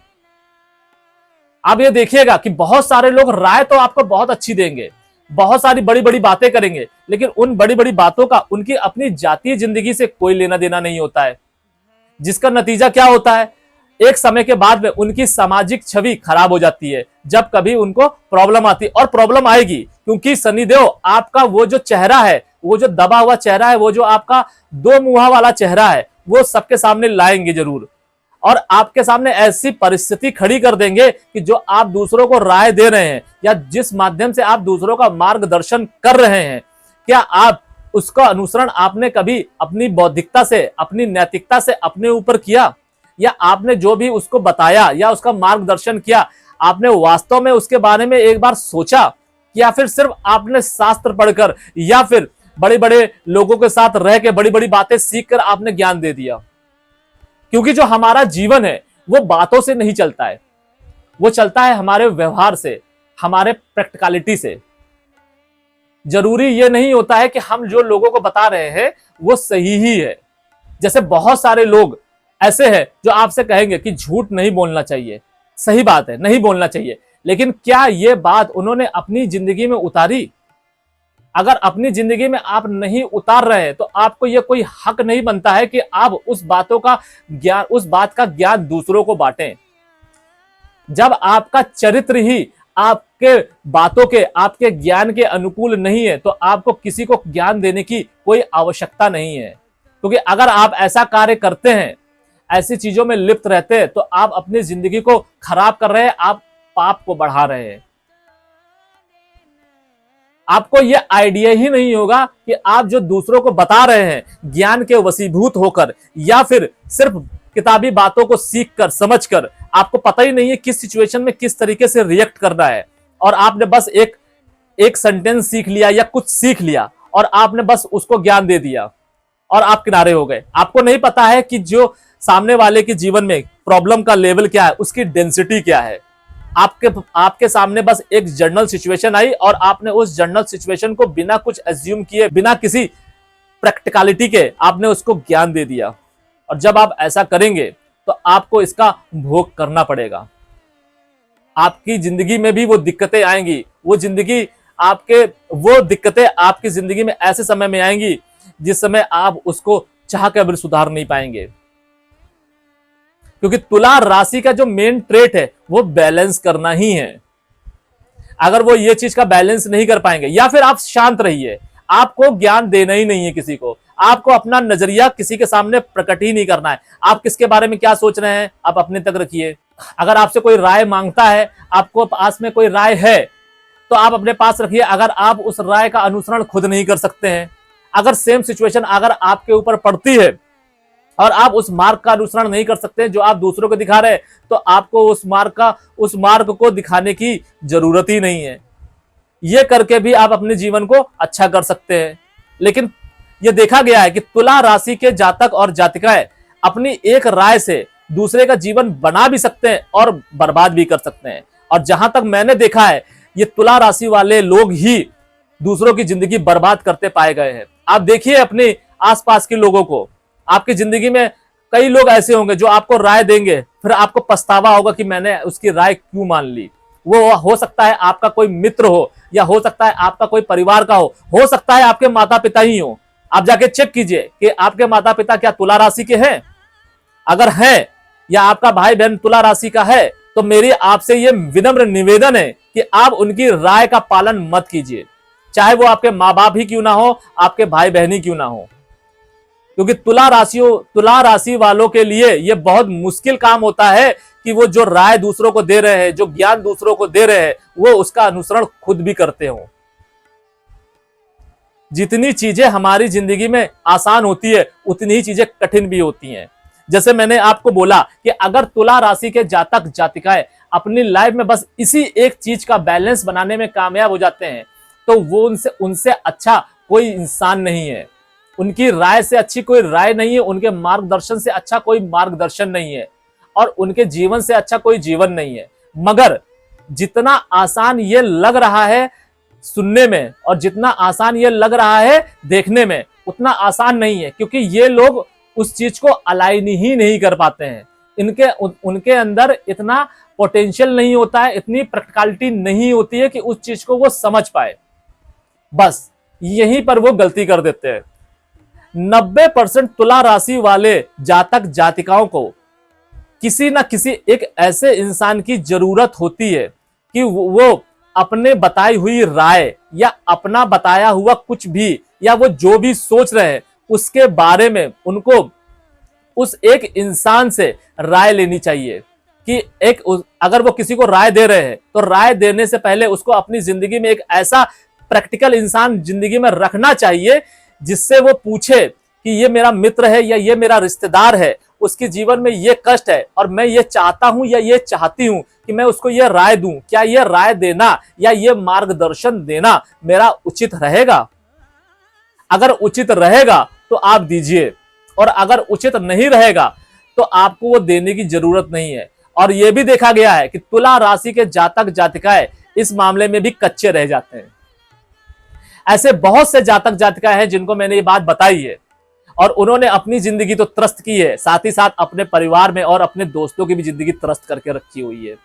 आप ये देखिएगा कि बहुत सारे लोग राय तो आपको बहुत अच्छी देंगे, बहुत सारी बड़ी बड़ी बातें करेंगे, लेकिन उन बड़ी बड़ी बातों का उनकी अपनी जातीय जिंदगी से कोई लेना देना नहीं होता है, जिसका नतीजा क्या होता है? एक समय के बाद में उनकी सामाजिक छवि खराब हो जाती है। जब कभी उनको प्रॉब्लम आती है, और प्रॉब्लम आएगी क्योंकि शनिदेव आपका वो जो चेहरा है, वो जो दबा हुआ चेहरा है, वो जो आपका दो मुंहा वाला चेहरा है, वो सबके सामने लाएंगे जरूर, और आपके सामने ऐसी परिस्थिति खड़ी कर देंगे कि जो आप दूसरों को राय दे रहे हैं या जिस माध्यम से आप दूसरों का मार्गदर्शन कर रहे हैं, क्या आप उसका अनुसरण आपने कभी अपनी बौद्धिकता से, अपनी नैतिकता से अपने ऊपर किया? या आपने जो भी उसको बताया या उसका मार्गदर्शन किया, आपने वास्तव में उसके बारे में एक बार सोचा, या फिर सिर्फ आपने शास्त्र पढ़कर या फिर बड़े बड़े लोगों के साथ रह के बड़ी बड़ी बातें सीखकर आपने ज्ञान दे दिया? क्योंकि जो हमारा जीवन है वो बातों से नहीं चलता है, वो चलता है हमारे व्यवहार से, हमारे प्रैक्टिकलिटी से। जरूरी ये नहीं होता है कि हम जो लोगों को बता रहे हैं वो सही ही है। जैसे बहुत सारे लोग ऐसे हैं जो आपसे कहेंगे कि झूठ नहीं बोलना चाहिए, सही बात है, नहीं बोलना चाहिए, लेकिन क्या ये बात उन्होंने अपनी जिंदगी में उतारी? अगर अपनी जिंदगी में आप नहीं उतार रहे हैं तो आपको यह कोई हक नहीं बनता है कि आप उस बातों का ज्ञान, उस बात का ज्ञान दूसरों को बांटें। जब आपका चरित्र ही आपके बातों के, आपके ज्ञान के अनुकूल नहीं है तो आपको किसी को ज्ञान देने की कोई आवश्यकता नहीं है। क्योंकि अगर आप ऐसा कार्य करते हैं, ऐसी चीजों में लिप्त रहते हैं, तो आप अपनी जिंदगी को खराब कर रहे हैं, आप पाप को बढ़ा रहे हैं। आपको यह आइडिया ही नहीं होगा कि आप जो दूसरों को बता रहे हैं ज्ञान के वशीभूत होकर या फिर सिर्फ किताबी बातों को सीख कर, समझ कर, आपको पता ही नहीं है किस सिचुएशन में किस तरीके से रिएक्ट करना है, और आपने बस एक सेंटेंस सीख लिया या कुछ सीख लिया और आपने बस उसको ज्ञान दे दिया और आप किनारे हो गए। आपको नहीं पता है कि जो सामने वाले के जीवन में प्रॉब्लम का लेवल क्या है, उसकी डेंसिटी क्या है। आपके सामने बस एक जनरल सिचुएशन आई और आपने उस जनरल सिचुएशन को बिना कुछ एज्यूम किए, बिना किसी प्रैक्टिकलिटी के आपने उसको ज्ञान दे दिया। और जब आप ऐसा करेंगे तो आपको इसका भोग करना पड़ेगा। आपकी जिंदगी में भी वो दिक्कतें आएंगी, वो दिक्कतें आपकी जिंदगी में ऐसे समय में आएंगी जिस समय आप उसको चाह कर भी सुधार नहीं पाएंगे। क्योंकि तुला राशि का जो मेन ट्रेट है वो बैलेंस करना ही है। अगर वो ये चीज का बैलेंस नहीं कर पाएंगे, या फिर आप शांत रहिए, आपको ज्ञान देना ही नहीं है किसी को, आपको अपना नजरिया किसी के सामने प्रकट ही नहीं करना है। आप किसके बारे में क्या सोच रहे हैं आप अपने तक रखिए। अगर आपसे कोई राय मांगता है, आपको पास में कोई राय है तो आप अपने पास रखिए। अगर आप उस राय का अनुसरण खुद नहीं कर सकते हैं, अगर सेम सिचुएशन अगर आपके ऊपर पड़ती है और आप उस मार्ग का अनुसरण नहीं कर सकते जो आप दूसरों को दिखा रहे हैं, तो आपको उस मार्ग को दिखाने की जरूरत ही नहीं है। ये करके भी आप अपने जीवन को अच्छा कर सकते हैं। लेकिन यह देखा गया है कि तुला राशि के जातक और जातिकाएं अपनी एक राय से दूसरे का जीवन बना भी सकते हैं और बर्बाद भी कर सकते हैं। और जहां तक मैंने देखा है, ये तुला राशि वाले लोग ही दूसरों की जिंदगी बर्बाद करते पाए गए हैं। आप देखिए अपने आसपास के लोगों को, आपकी जिंदगी में कई लोग ऐसे होंगे जो आपको राय देंगे, फिर आपको पछतावा होगा कि मैंने उसकी राय क्यों मान ली। वो हो सकता है आपका कोई मित्र हो, या हो सकता है आपका कोई परिवार का हो सकता है आपके माता पिता ही हो। आप जाके चेक कीजिए कि आपके माता पिता क्या तुला राशि के हैं। अगर हैं, या आपका भाई बहन तुला राशि का है, तो मेरी आपसे ये विनम्र निवेदन है कि आप उनकी राय का पालन मत कीजिए, चाहे वो आपके माँ बाप ही क्यों ना हो, आपके भाई बहन ही क्यों ना हो। क्योंकि तुला राशि वालों के लिए यह बहुत मुश्किल काम होता है कि वो जो राय दूसरों को दे रहे हैं, जो ज्ञान दूसरों को दे रहे हैं, वो उसका अनुसरण खुद भी करते हो। जितनी चीजें हमारी जिंदगी में आसान होती है, उतनी ही चीजें कठिन भी होती हैं। जैसे मैंने आपको बोला कि अगर तुला राशि के जातक जातिकाएं अपनी लाइफ में बस इसी एक चीज का बैलेंस बनाने में कामयाब हो जाते हैं, तो वो उनसे अच्छा कोई इंसान नहीं है, उनकी राय से अच्छी कोई राय नहीं है, उनके मार्गदर्शन से अच्छा कोई मार्गदर्शन नहीं है, और उनके जीवन से अच्छा कोई जीवन नहीं है। मगर जितना आसान ये लग रहा है सुनने में और जितना आसान ये लग रहा है देखने में, उतना आसान नहीं है। क्योंकि ये लोग उस चीज को अलाइन ही नहीं कर पाते हैं। उनके अंदर इतना पोटेंशियल नहीं होता है, इतनी प्रैक्टिकलिटी नहीं होती है कि उस चीज को वो समझ पाए। बस यहीं पर वो गलती कर देते हैं। 90% तुला राशि वाले जातक जातिकाओं को किसी ना किसी एक ऐसे इंसान की जरूरत होती है कि वो अपने बताई हुई राय या अपना बताया हुआ कुछ भी, या वो जो भी सोच रहे हैं उसके बारे में उनको उस एक इंसान से राय लेनी चाहिए। कि अगर वो किसी को राय दे रहे हैं तो राय देने से पहले उसको अपनी जिंदगी में एक ऐसा प्रैक्टिकल इंसान जिंदगी में रखना चाहिए जिससे वो पूछे कि ये मेरा मित्र है या ये मेरा रिश्तेदार है, उसके जीवन में ये कष्ट है और मैं ये चाहता हूं या ये चाहती हूं कि मैं उसको ये राय दूं, क्या ये राय देना या ये मार्गदर्शन देना मेरा उचित रहेगा? अगर उचित रहेगा तो आप दीजिए, और अगर उचित नहीं रहेगा तो आपको वो देने की जरूरत नहीं है। और यह भी देखा गया है कि तुला राशि के जातक जातिकाएं इस मामले में भी कच्चे रह जाते हैं। ऐसे बहुत से जातक जातिकाएं हैं जिनको मैंने ये बात बताई है और उन्होंने अपनी जिंदगी तो त्रस्त की है, साथ ही साथ अपने परिवार में और अपने दोस्तों की भी जिंदगी त्रस्त करके रखी हुई है।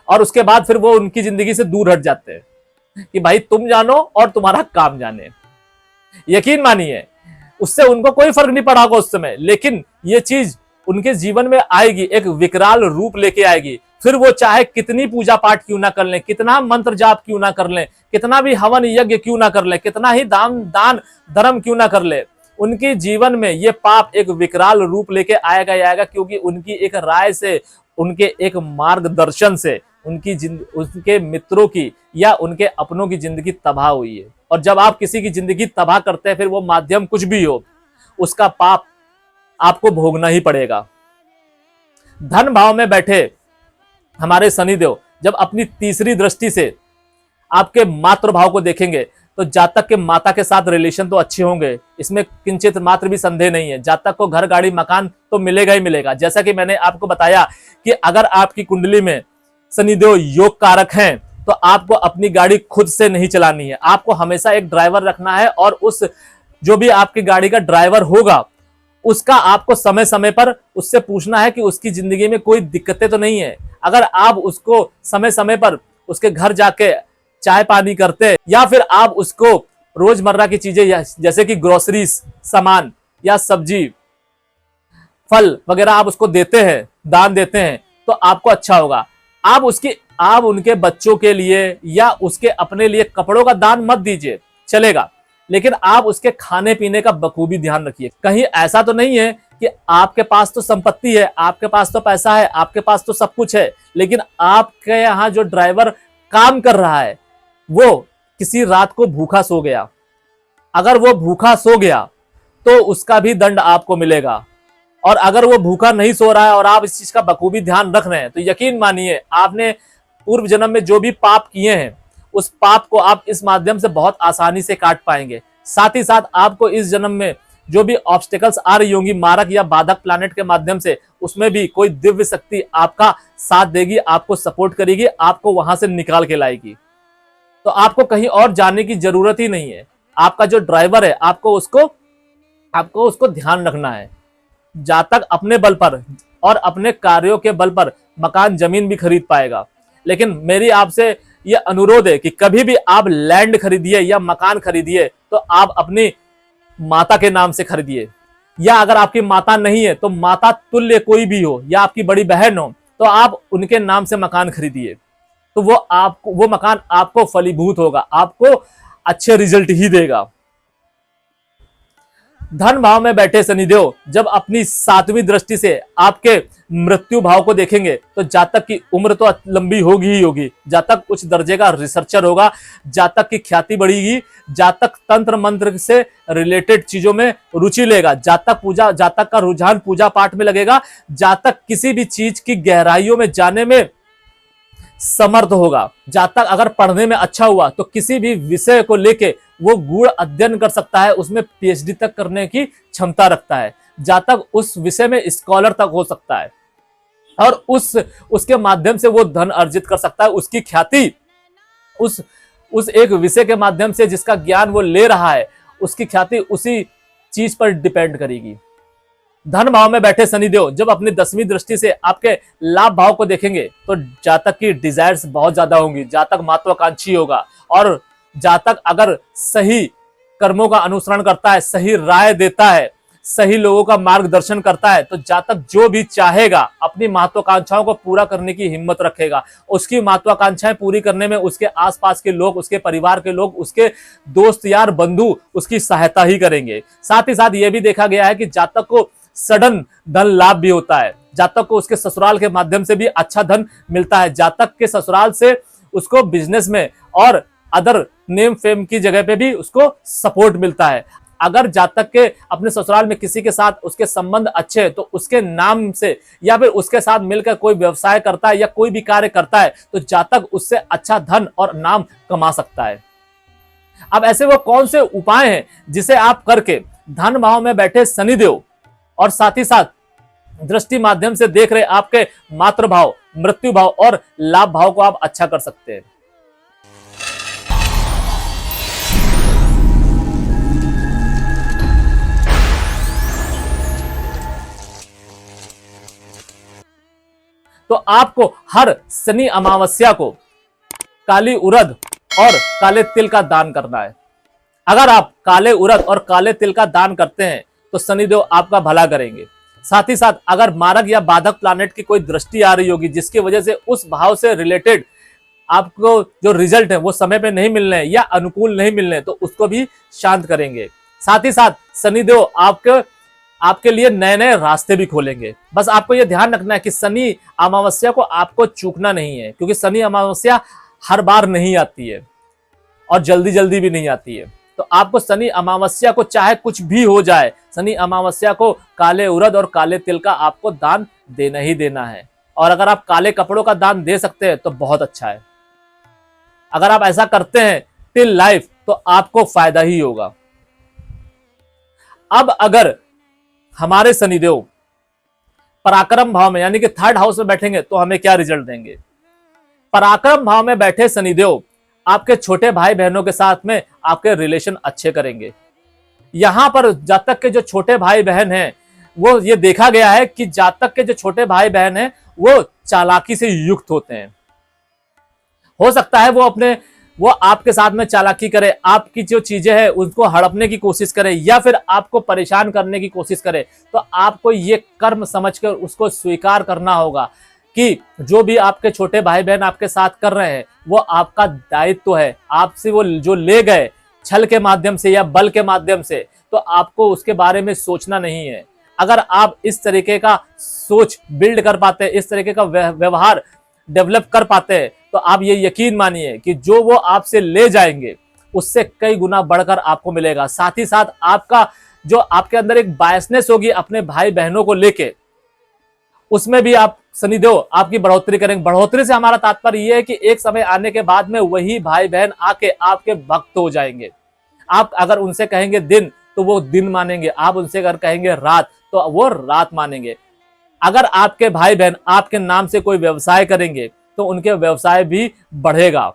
और उसके बाद फिर वो उनकी जिंदगी से दूर हट जाते हैं कि भाई तुम जानो और तुम्हारा काम जाने। यकीन मानिए उससे उनको कोई फर्क नहीं पड़ा होगा उस समय, लेकिन ये चीज उनके जीवन में आएगी, एक विकराल रूप लेके आएगी। फिर वो चाहे कितनी पूजा पाठ क्यों ना कर लें, कितना मंत्र जाप क्यों ना कर लें, कितना भी हवन यज्ञ क्यों ना कर लें, कितना ही दान धर्म क्यों ना कर ले, उनके जीवन में ये पाप एक विकराल रूप लेके आएगा ही आएगा। क्योंकि उनकी एक राय से, उनके एक मार्गदर्शन से उनके मित्रों की या उनके अपनों की जिंदगी तबाह हुई है। और जब आप किसी की जिंदगी तबाह करते हैं, फिर वो माध्यम कुछ भी हो, उसका पाप आपको भोगना ही पड़ेगा। धन भाव में बैठे हमारे शनिदेव जब अपनी तीसरी दृष्टि से आपके मातृ भाव को देखेंगे तो जातक के माता के साथ रिलेशन तो अच्छे होंगे, इसमें किंचित मात्र भी संदेह नहीं है। जातक को घर गाड़ी मकान तो मिलेगा ही मिलेगा। जैसा कि मैंने आपको बताया कि अगर आपकी कुंडली में शनिदेव योग कारक हैं तो आपको अपनी गाड़ी खुद से नहीं चलानी है, आपको हमेशा एक ड्राइवर रखना है। और उस जो भी आपकी गाड़ी का ड्राइवर होगा उसका आपको समय समय पर उससे पूछना है कि उसकी जिंदगी में कोई दिक्कतें तो नहीं है। अगर आप उसको समय समय पर उसके घर जाके चाय पानी करते या फिर आप उसको रोजमर्रा की चीजें जैसे कि ग्रोसरीज सामान या सब्जी फल वगैरह आप उसको देते हैं, दान देते हैं, तो आपको अच्छा होगा। आप उनके बच्चों के लिए या उसके अपने लिए कपड़ों का दान मत दीजिए, चलेगा, लेकिन आप उसके खाने पीने का बखूबी ध्यान रखिए। कहीं ऐसा तो नहीं है कि आपके पास तो संपत्ति है, आपके पास तो पैसा है, आपके पास तो सब कुछ है, लेकिन आपके यहाँ जो ड्राइवर काम कर रहा है वो किसी रात को भूखा सो गया। अगर वो भूखा सो गया तो उसका भी दंड आपको मिलेगा। और अगर वो भूखा नहीं सो रहा है और आप इस चीज का बखूबी ध्यान रख रहे हैं तो यकीन मानिए आपने पूर्व जन्म में जो भी पाप किए हैं उस पाप को आप इस माध्यम से बहुत आसानी से काट पाएंगे। साथ ही साथ आपको इस जन्म में जो भी ऑब्स्टिकल्स आ रही होंगी मारक या बाधक प्लैनेट के माध्यम से, उसमें भी कोई दिव्य शक्ति आपका साथ देगी, आपको सपोर्ट करेगी, आपको वहां से निकाल के लाएगी। तो आपको कहीं और जाने की जरूरत ही नहीं है। आपका जो ड्राइवर है आपको उसको ध्यान रखना है। जातक अपने बल पर और अपने कार्यों के बल पर मकान जमीन भी खरीद पाएगा, लेकिन मेरी आपसे यह अनुरोध है कि कभी भी आप लैंड खरीदिए या मकान खरीदिए तो आप अपनी माता के नाम से खरीदिए, या अगर आपकी माता नहीं है तो माता तुल्य कोई भी हो या आपकी बड़ी बहन हो तो आप उनके नाम से मकान खरीदिए। तो वो मकान आपको फलीभूत होगा, आपको अच्छे रिजल्ट ही देगा। धन भाव में बैठे शनिदेव जब अपनी 7वीं दृष्टि से आपके मृत्यु भाव को देखेंगे तो जातक की उम्र तो लंबी होगी ही होगी, जातक उच्च दर्जे का रिसर्चर होगा, जातक की ख्याति बढ़ेगी, जातक तंत्र मंत्र से रिलेटेड चीजों में रुचि लेगा, जातक का रुझान पूजा पाठ में लगेगा, जातक किसी भी चीज की गहराइयों में जाने में समर्थ होगा। जातक अगर पढ़ने में अच्छा हुआ तो किसी भी विषय को लेके वो गूढ़ अध्ययन कर सकता है, उसमें पीएचडी तक करने की क्षमता रखता है। जातक उस विषय में स्कॉलर तक हो सकता है और उसके माध्यम से वो धन अर्जित कर सकता है। उसकी ख्याति उस एक विषय के माध्यम से जिसका ज्ञान वो ले रहा है उसकी ख्याति उसी चीज पर डिपेंड करेगी। धन भाव में बैठे शनिदेव जब अपनी 10वीं दृष्टि से आपके लाभ भाव को देखेंगे तो जातक की डिजायर्स बहुत ज्यादा होंगी, जातक महत्वाकांक्षी होगा। और जातक अगर सही कर्मों का अनुसरण करता है, सही राय देता है, सही लोगों का मार्गदर्शन करता है तो जातक जो भी चाहेगा अपनी महत्वाकांक्षाओं को पूरा करने की हिम्मत रखेगा। उसकी महत्वाकांक्षाएं पूरी करने में उसके आसपास के लोग, उसके परिवार के लोग, उसके दोस्त यार बंधु उसकी सहायता ही करेंगे। साथ ही साथ यह भी देखा गया है कि जातक को सडन धन लाभ भी होता है, जातक को उसके ससुराल के माध्यम से भी अच्छा धन मिलता है, जातक के ससुराल से उसको बिजनेस में और अदर नेम फेम की जगह पे भी उसको सपोर्ट मिलता है। अगर जातक के अपने ससुराल में किसी के साथ उसके संबंध अच्छे हैं तो उसके नाम से या फिर उसके साथ मिलकर कोई व्यवसाय करता है या कोई भी कार्य करता है तो जातक उससे अच्छा धन और नाम कमा सकता है। अब ऐसे वो कौन से उपाय हैं जिसे आप करके धन भाव में बैठे शनिदेव और साथ ही साथ दृष्टि माध्यम से देख रहे आपके मातृ भाव, मृत्यु भाव और लाभ भाव को आप अच्छा कर सकते हैं। तो आपको हर शनि अमावस्या को काली उड़द और काले तिल का दान करना है। अगर आप काले उड़द और काले तिल का दान करते हैं तो शनिदेव आपका भला करेंगे। साथ ही साथ अगर मारक या बाधक प्लैनेट की कोई दृष्टि आ रही होगी जिसकी वजह से उस भाव से रिलेटेड आपको जो रिजल्ट है वो समय पे नहीं मिलने या अनुकूल नहीं मिलने, तो उसको भी शांत करेंगे। साथ ही साथ शनिदेव आपके लिए नए नए रास्ते भी खोलेंगे। बस आपको यह ध्यान रखना है कि शनि अमावस्या को आपको चूकना नहीं है, क्योंकि शनि अमावस्या हर बार नहीं आती है और जल्दी जल्दी भी नहीं आती है। तो आपको शनि अमावस्या को चाहे कुछ भी हो जाए, शनि अमावस्या को काले उड़द और काले तिल का आपको दान देना ही देना है। और अगर आप काले कपड़ों का दान दे सकते हैं तो बहुत अच्छा है। अगर आप ऐसा करते हैं टिल लाइफ तो आपको फायदा ही होगा। अब अगर हमारे शनिदेव पराक्रम भाव में यानी कि थर्ड हाउस में बैठेंगे तो हमें क्या रिजल्ट देंगे? पराक्रम भाव में बैठे शनिदेव आपके छोटे भाई बहनों के साथ में आपके रिलेशन अच्छे करेंगे। यहां पर जातक के जो छोटे भाई बहन हैं, वो ये देखा गया है कि जातक के जो छोटे भाई बहन हैं वो चालाकी से युक्त होते हैं। हो सकता है वो आपके साथ में चालाकी करे, आपकी जो चीजें हैं उसको हड़पने की कोशिश करे या फिर आपको परेशान करने की कोशिश करे। तो आपको ये कर्म समझकर उसको स्वीकार करना होगा कि जो भी आपके छोटे भाई बहन आपके साथ कर रहे हैं वो आपका दायित्व है। आपसे वो जो ले गए छल के माध्यम से या बल के माध्यम से, तो आपको उसके बारे में सोचना नहीं है। अगर आप इस तरीके का सोच बिल्ड कर पाते हैं, इस तरीके का व्यवहार डेवलप कर पाते हैं, तो आप ये यकीन मानिए कि जो वो आपसे ले जाएंगे उससे कई गुना बढ़कर आपको मिलेगा। साथ ही साथ आपका जो आपके अंदर एक बायसनेस होगी अपने भाई बहनों को लेके, उसमें भी आप शनिदेव आपकी बढ़ोतरी करेंगे। बढ़ोतरी से हमारा तात्पर्य यह है कि एक समय आने के बाद में वही भाई बहन आके आपके भक्त हो जाएंगे। आप अगर उनसे कहेंगे दिन तो वो दिन मानेंगे, आप उनसे अगर कहेंगे रात तो वो रात मानेंगे। अगर आपके भाई बहन आपके नाम से कोई व्यवसाय करेंगे तो उनके व्यवसाय भी बढ़ेगा।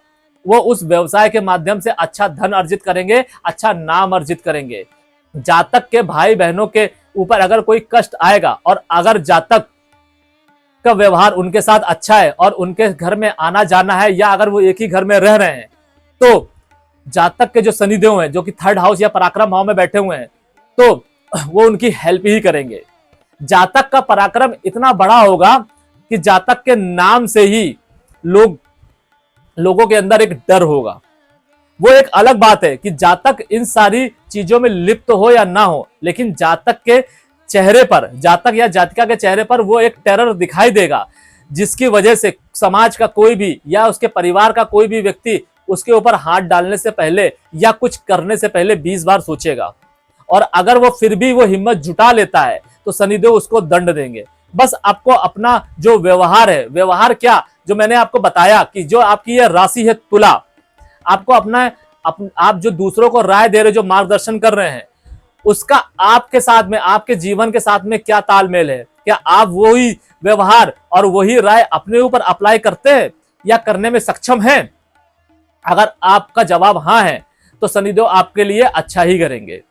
वो उस व्यवसाय के माध्यम से अच्छा धन अर्जित करेंगे, अच्छा नाम अर्जित करेंगे। जातक के भाई बहनों के ऊपर अगर कोई कष्ट आएगा और अगर जातक का व्यवहार उनके साथ अच्छा है और उनके घर में आना जाना है या अगर वो एक ही घर में रह रहे हैं, तो जातक के जो शनिदेव हैं जो कि थर्ड हाउस या पराक्रम भाव में बैठे हुए हैं, तो वो उनकी हेल्प ही करेंगे। जातक का पराक्रम इतना बड़ा होगा कि जातक के नाम से ही लोगों के अंदर एक डर होगा। वो एक अलग बात है कि जातक इन सारी चीजों में लिप्त हो या ना हो, लेकिन जातक के चेहरे पर, जातक या जातिका के चेहरे पर वो एक टेरर दिखाई देगा, जिसकी वजह से समाज का कोई भी या उसके परिवार का कोई भी व्यक्ति उसके ऊपर हाथ डालने से पहले या कुछ करने से पहले 20 बार सोचेगा। और अगर वो फिर भी वो हिम्मत जुटा लेता है तो शनिदेव उसको दंड देंगे। बस आपको अपना जो व्यवहार है, व्यवहार क्या, जो मैंने आपको बताया कि जो आपकी ये राशि है तुला, आपको आप जो दूसरों को राय दे रहे, जो मार्गदर्शन कर रहे हैं, उसका आपके साथ में, आपके जीवन के साथ में क्या तालमेल है? क्या आप वही व्यवहार और वही राय अपने ऊपर अप्लाई करते हैं या करने में सक्षम हैं? अगर आपका जवाब हाँ है तो शनिदेव आपके लिए अच्छा ही करेंगे।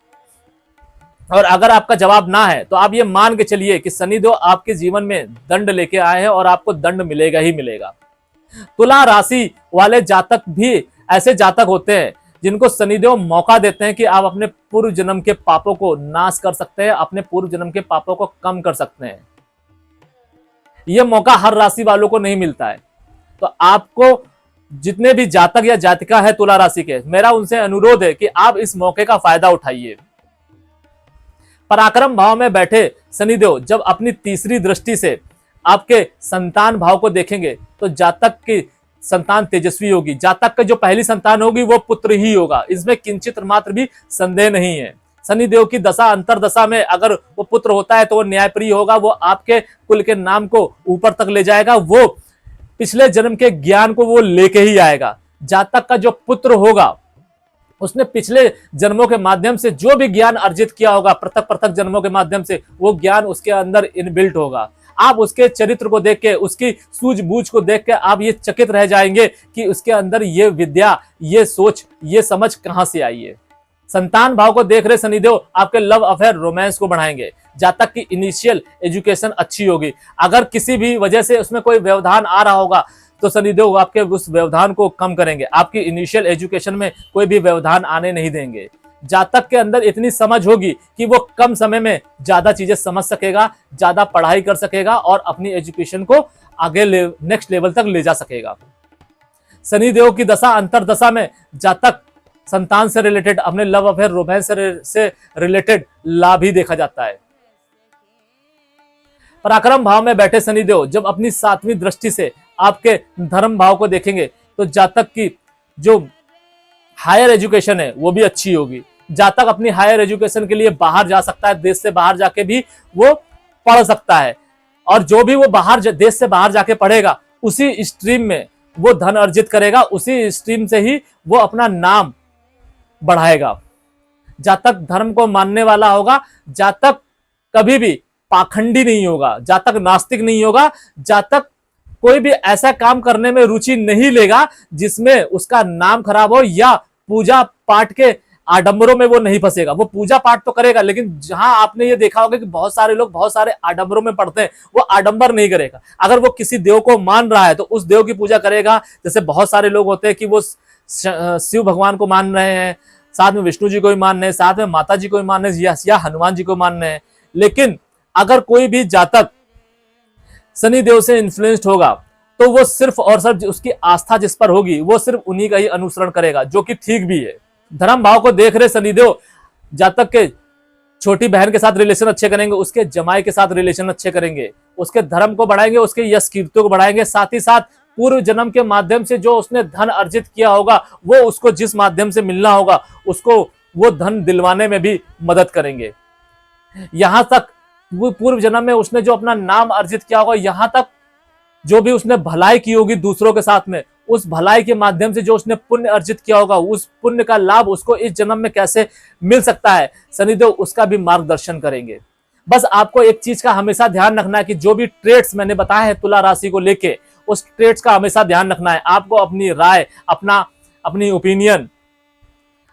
और अगर आपका जवाब ना है तो आप ये मान के चलिए कि शनिदेव आपके जीवन में दंड लेके आए हैं और आपको दंड मिलेगा ही मिलेगा। तुला राशि वाले जातक भी ऐसे जातक होते हैं जिनको शनिदेव मौका देते हैं कि आप अपने पूर्व जन्म के पापों को नाश कर सकते हैं, अपने पूर्व जन्म के पापों को कम कर सकते हैं। यह मौका हर राशि वालों को नहीं मिलता है। तो आपको जितने भी जातक या जातिका है तुला राशि के, मेरा उनसे अनुरोध है कि आप इस मौके का फायदा उठाइए। पराक्रम भाव में बैठे शनिदेव जब अपनी तीसरी दृष्टि से आपके संतान भाव को देखेंगे तो जातक की संतान तेजस्वी होगी। जातक की जो पहली संतान होगी वो पुत्र ही होगा, इसमें किंचित मात्र भी संदेह नहीं है। शनिदेव की दशा अंतर दशा में अगर वो पुत्र होता है तो वो न्यायप्रिय होगा, वो आपके कुल के नाम को ऊपर तक ले जाएगा, वो पिछले जन्म के ज्ञान को वो लेके ही आएगा। जातक का जो पुत्र होगा उसने पिछले जन्मों के माध्यम से जो भी ज्ञान अर्जित किया होगा, पृथक पृथक जन्मों के माध्यम से, वो ज्ञान उसके अंदर इनबिल्ट होगा। आप उसके चरित्र को देख के, उसकी सूझबूझ को देख के आप ये चकित रह जाएंगे कि उसके अंदर ये विद्या, ये सोच, ये समझ कहां से आई है। संतान भाव को देख रहे शनिदेव आपके लव अफेयर, रोमांस को बढ़ाएंगे। जातक की इनिशियल एजुकेशन अच्छी होगी। अगर किसी भी वजह से उसमें कोई व्यवधान आ रहा होगा तो शनिदेव आपके उस व्यवधान को कम करेंगे। आपकी इनिशियल एजुकेशन में कोई भी व्यवधान आने नहीं देंगे। जातक के अंदर इतनी समझ होगी कि वो कम समय में ज्यादा चीजें समझ सकेगा, ज्यादा पढ़ाई कर सकेगा और अपनी एजुकेशन को आगे नेक्स्ट लेवल तक ले जा सकेगा। शनिदेव की दशा अंतरदशा में जातक संतान से रिलेटेड, अपने लव अफेयर, रोमांस से रिलेटेड लाभ ही देखा जाता है। पराक्रम भाव में बैठे शनिदेव जब अपनी 7वीं दृष्टि से आपके धर्म भाव को देखेंगे तो जातक की जो हायर एजुकेशन है वो भी अच्छी होगी। जातक अपनी हायर एजुकेशन के लिए बाहर जा सकता है, देश से बाहर जाके भी वो पढ़ सकता है। और जो भी वो देश से बाहर जाके पढ़ेगा उसी स्ट्रीम में वो धन अर्जित करेगा, उसी स्ट्रीम से ही वो अपना नाम बढ़ाएगा। जातक धर्म को मानने वाला होगा। जातक कभी भी पाखंडी नहीं होगा, जातक नास्तिक नहीं होगा। जातक कोई भी ऐसा काम करने में रुचि नहीं लेगा जिसमें उसका नाम खराब हो, या पूजा पाठ के आडंबरों में वो नहीं फंसेगा। वो पूजा पाठ तो करेगा, लेकिन जहां आपने ये देखा होगा कि बहुत सारे लोग बहुत सारे आडंबरों में पड़ते हैं, वो आडंबर नहीं करेगा। अगर वो किसी देव को मान रहा है तो उस देव की पूजा करेगा। जैसे बहुत सारे लोग होते हैं कि वो शिव भगवान को मान रहे हैं, साथ में विष्णु जी को भी मान रहे हैं, साथ में माता जी को भी मान रहे हैं, या हनुमान जी को मान रहे हैं। लेकिन अगर कोई भी जातक शनि देव से इन्फ्लुएंस्ड होगा तो वो सिर्फ और सिर्फ उसकी आस्था जिस पर होगी वो सिर्फ उन्हीं का ही अनुसरण करेगा, जो कि ठीक भी है। धर्म भाव को देख रहे शनिदेव जातक के छोटी बहन के साथ रिलेशन अच्छे करेंगे, उसके जमाई के साथ रिलेशन अच्छे करेंगे, उसके धर्म को बढ़ाएंगे, उसके यश कीर्ति को बढ़ाएंगे। साथ ही साथ पूर्व जन्म के माध्यम से जो उसने धन अर्जित किया होगा वो उसको जिस माध्यम से मिलना होगा उसको वो धन दिलवाने में भी मदद करेंगे। यहां तक वो पूर्व जन्म में उसने जो अपना नाम अर्जित किया होगा, यहां तक जो भी उसने भलाई की होगी दूसरों के साथ में, उस भलाई के माध्यम से जो उसने पुण्य अर्जित किया होगा, उस पुण्य का लाभ उसको इस जन्म में कैसे मिल सकता है, शनिदेव उसका भी मार्गदर्शन करेंगे। बस आपको एक चीज का हमेशा ध्यान रखना है कि जो भी ट्रेड्स मैंने बताया है तुला राशि को लेके, उस ट्रेड्स का हमेशा ध्यान रखना है। आपको अपनी राय, अपनी ओपिनियन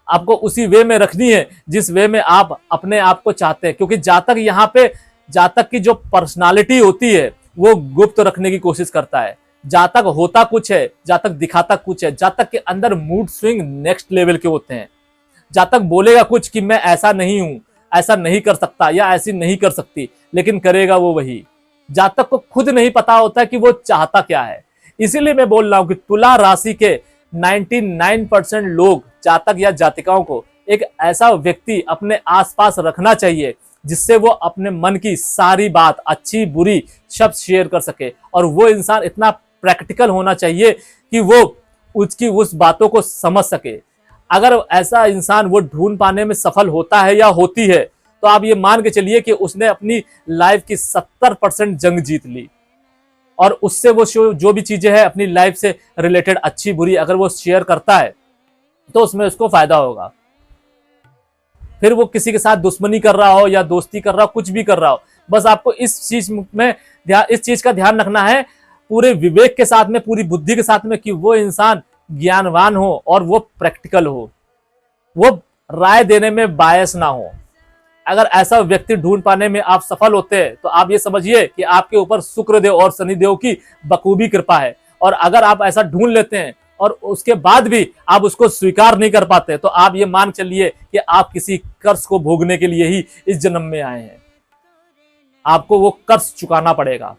आपको उसी वे में रखनी है जिस वे में आप अपने आप को चाहते हैं। क्योंकि जातक यहाँ पे, जातक की जो पर्सनालिटी होती है वो गुप्त रखने की कोशिश करता है। जातक होता कुछ है, जातक दिखाता कुछ है। जातक के अंदर मूड स्विंग नेक्स्ट लेवल के होते हैं। जातक बोलेगा कुछ कि मैं ऐसा नहीं हूं, ऐसा नहीं कर सकता या ऐसी नहीं कर सकती, लेकिन करेगा वो वही। जातक को खुद नहीं पता होता कि वो चाहता क्या है। इसीलिए मैं बोल रहा हूं कि तुला राशि के 99% लोग, जातक या जातिकाओं को एक ऐसा व्यक्ति अपने आसपास रखना चाहिए जिससे वो अपने मन की सारी बात, अच्छी बुरी शब्द शेयर कर सके। और वो इंसान इतना प्रैक्टिकल होना चाहिए कि वो उसकी उस बातों को समझ सके। अगर ऐसा इंसान वो ढूंढ पाने में सफल होता है या होती है तो आप ये मान के चलिए कि उसने अपनी लाइफ की 70% जंग जीत ली। और उससे वो जो भी चीजें हैं अपनी लाइफ से रिलेटेड, अच्छी बुरी, अगर वो शेयर करता है तो उसमें उसको फायदा होगा। फिर वो किसी के साथ दुश्मनी कर रहा हो या दोस्ती कर रहा हो, कुछ भी कर रहा हो, बस आपको इस चीज का ध्यान रखना है पूरे विवेक के साथ में, पूरी बुद्धि के साथ में, कि वो इंसान ज्ञानवान हो और वो प्रैक्टिकल हो, वो राय देने में बायस ना हो। अगर ऐसा व्यक्ति ढूंढ पाने में आप सफल होते हैं तो आप ये समझिए कि आपके ऊपर शुक्रदेव और शनिदेव की बखूबी कृपा है। और अगर आप ऐसा ढूंढ लेते हैं और उसके बाद भी आप उसको स्वीकार नहीं कर पाते तो आप ये मान चलिए कि आप किसी कर्ज को भोगने के लिए ही इस जन्म में आए हैं। आपको वो कर्ज चुकाना पड़ेगा।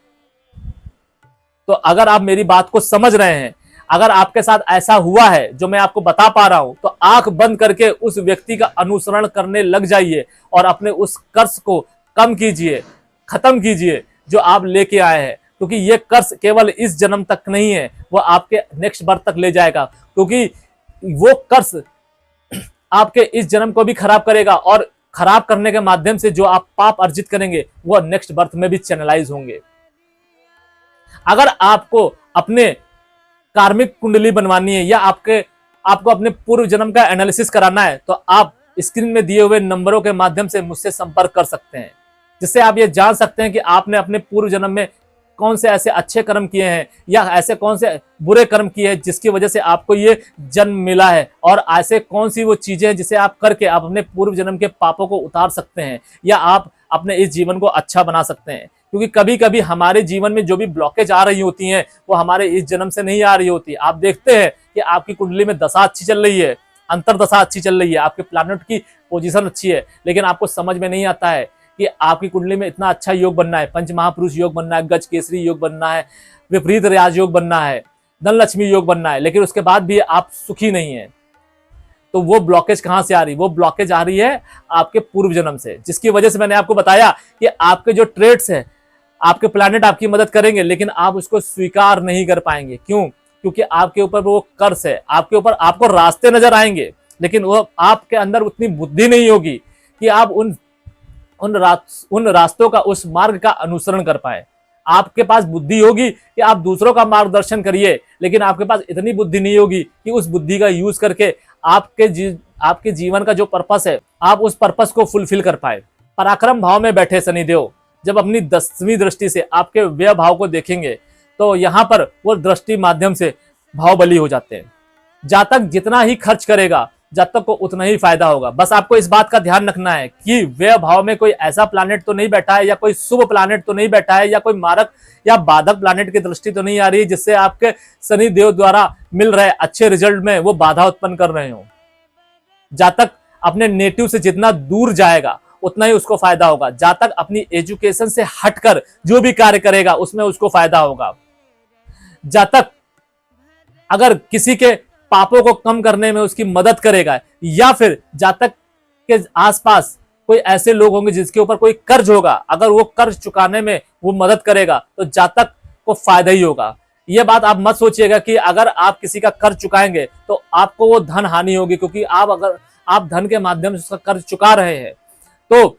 तो अगर आप मेरी बात को समझ रहे हैं, अगर आपके साथ ऐसा हुआ है जो मैं आपको बता पा रहा हूं, तो आंख बंद करके उस व्यक्ति का अनुसरण करने लग जाइए और अपने उस कर्ज को कम कीजिए, खत्म कीजिए जो आप लेके आए हैं। क्योंकि ये कर्ज केवल इस जन्म तक नहीं है, वो आपके नेक्स्ट बर्थ तक ले जाएगा। क्योंकि वो कर्ज आपके इस जन्म को भी खराब करेगा और खराब करने के माध्यम से जो आप पाप अर्जित करेंगे वो नेक्स्ट बर्थ में भी चैनलाइज होंगे। अगर आपको अपने कार्मिक कुंडली बनवानी है या आपके आपको अपने पूर्व जन्म का एनालिसिस कराना है तो आप स्क्रीन में दिए हुए नंबरों के माध्यम से मुझसे संपर्क कर सकते हैं, जिससे आप ये जान सकते हैं कि आपने अपने पूर्व जन्म में कौन से ऐसे अच्छे कर्म किए हैं या ऐसे कौन से बुरे कर्म किए हैं जिसकी वजह से आपको ये जन्म मिला है, और ऐसे कौन सी वो चीजें हैं जिसे आप करके आप अपने पूर्व जन्म के पापों को उतार सकते हैं या आप अपने इस जीवन को अच्छा बना सकते हैं। क्योंकि कभी कभी हमारे जीवन में जो भी ब्लॉकेज आ रही होती हैं वो हमारे इस जन्म से नहीं आ रही होती। आप देखते हैं कि आपकी कुंडली में दशा अच्छी चल रही है, अंतर दशा अच्छी चल रही है, आपके प्लैनेट की पोजीशन अच्छी है, लेकिन आपको समझ में नहीं आता है कि आपकी कुंडली में इतना अच्छा योग बनना है, पंच महापुरुष योग बनना है, गज केसरी योग बनना है, विपरीत राज योग बनना है, धनलक्ष्मी योग बनना है, लेकिन उसके बाद भी आप सुखी नहीं है। तो वो ब्लॉकेज कहां से आ रही? वो ब्लॉकेज आ रही है आपके पूर्व जन्म से, जिसकी वजह से मैंने आपको बताया कि आपके जो ट्रेड्स है, आपके प्लैनेट आपकी मदद करेंगे लेकिन आप उसको स्वीकार नहीं कर पाएंगे। क्यों? क्योंकि आपके ऊपर वो कर्ज है, आपके ऊपर आपको रास्ते नजर आएंगे लेकिन वो आपके अंदर उतनी बुद्धि नहीं होगी कि आप उन रास्तों का, उस मार्ग का अनुसरण कर पाए। आपके पास बुद्धि होगी कि आप दूसरों का मार्गदर्शन करिए, लेकिन आपके पास इतनी बुद्धि नहीं होगी कि उस बुद्धि का यूज करके आपके जीवन का जो पर्पस है आप उस पर्पस को फुलफिल कर पाए। पराक्रम भाव में बैठे शनिदेव जब अपनी 10वीं दृष्टि से आपके व्यय भाव को देखेंगे तो यहां पर वो दृष्टि माध्यम से भाव बली हो जाते हैं। जातक जितना ही खर्च करेगा जातक को उतना ही फायदा होगा। बस आपको इस बात का ध्यान रखना है कि व्यय भाव में कोई ऐसा प्लैनेट तो नहीं बैठा है या कोई शुभ प्लैनेट तो नहीं बैठा है या कोई मारक या बाधक प्लैनेट की दृष्टि तो नहीं आ रही है जिससे आपके शनि देव द्वारा मिल रहे अच्छे रिजल्ट में वो बाधा उत्पन्न कर रहे हो। जातक अपने नेटिव से जितना दूर जाएगा उतना ही उसको फायदा होगा। जातक अपनी एजुकेशन से हटकर जो भी कार्य करेगा उसमें उसको फायदा होगा। जातक अगर किसी के पापों को कम करने में उसकी मदद करेगा या फिर जातक के आसपास कोई ऐसे लोग होंगे जिसके ऊपर कोई कर्ज होगा, अगर वो कर्ज चुकाने में वो मदद करेगा तो जातक को फायदा ही होगा। ये बात आप मत सोचिएगा कि अगर आप किसी का कर्ज चुकाएंगे तो आपको वो धन हानि होगी, क्योंकि अगर आप धन के माध्यम से उसका कर्ज चुका रहे हैं तो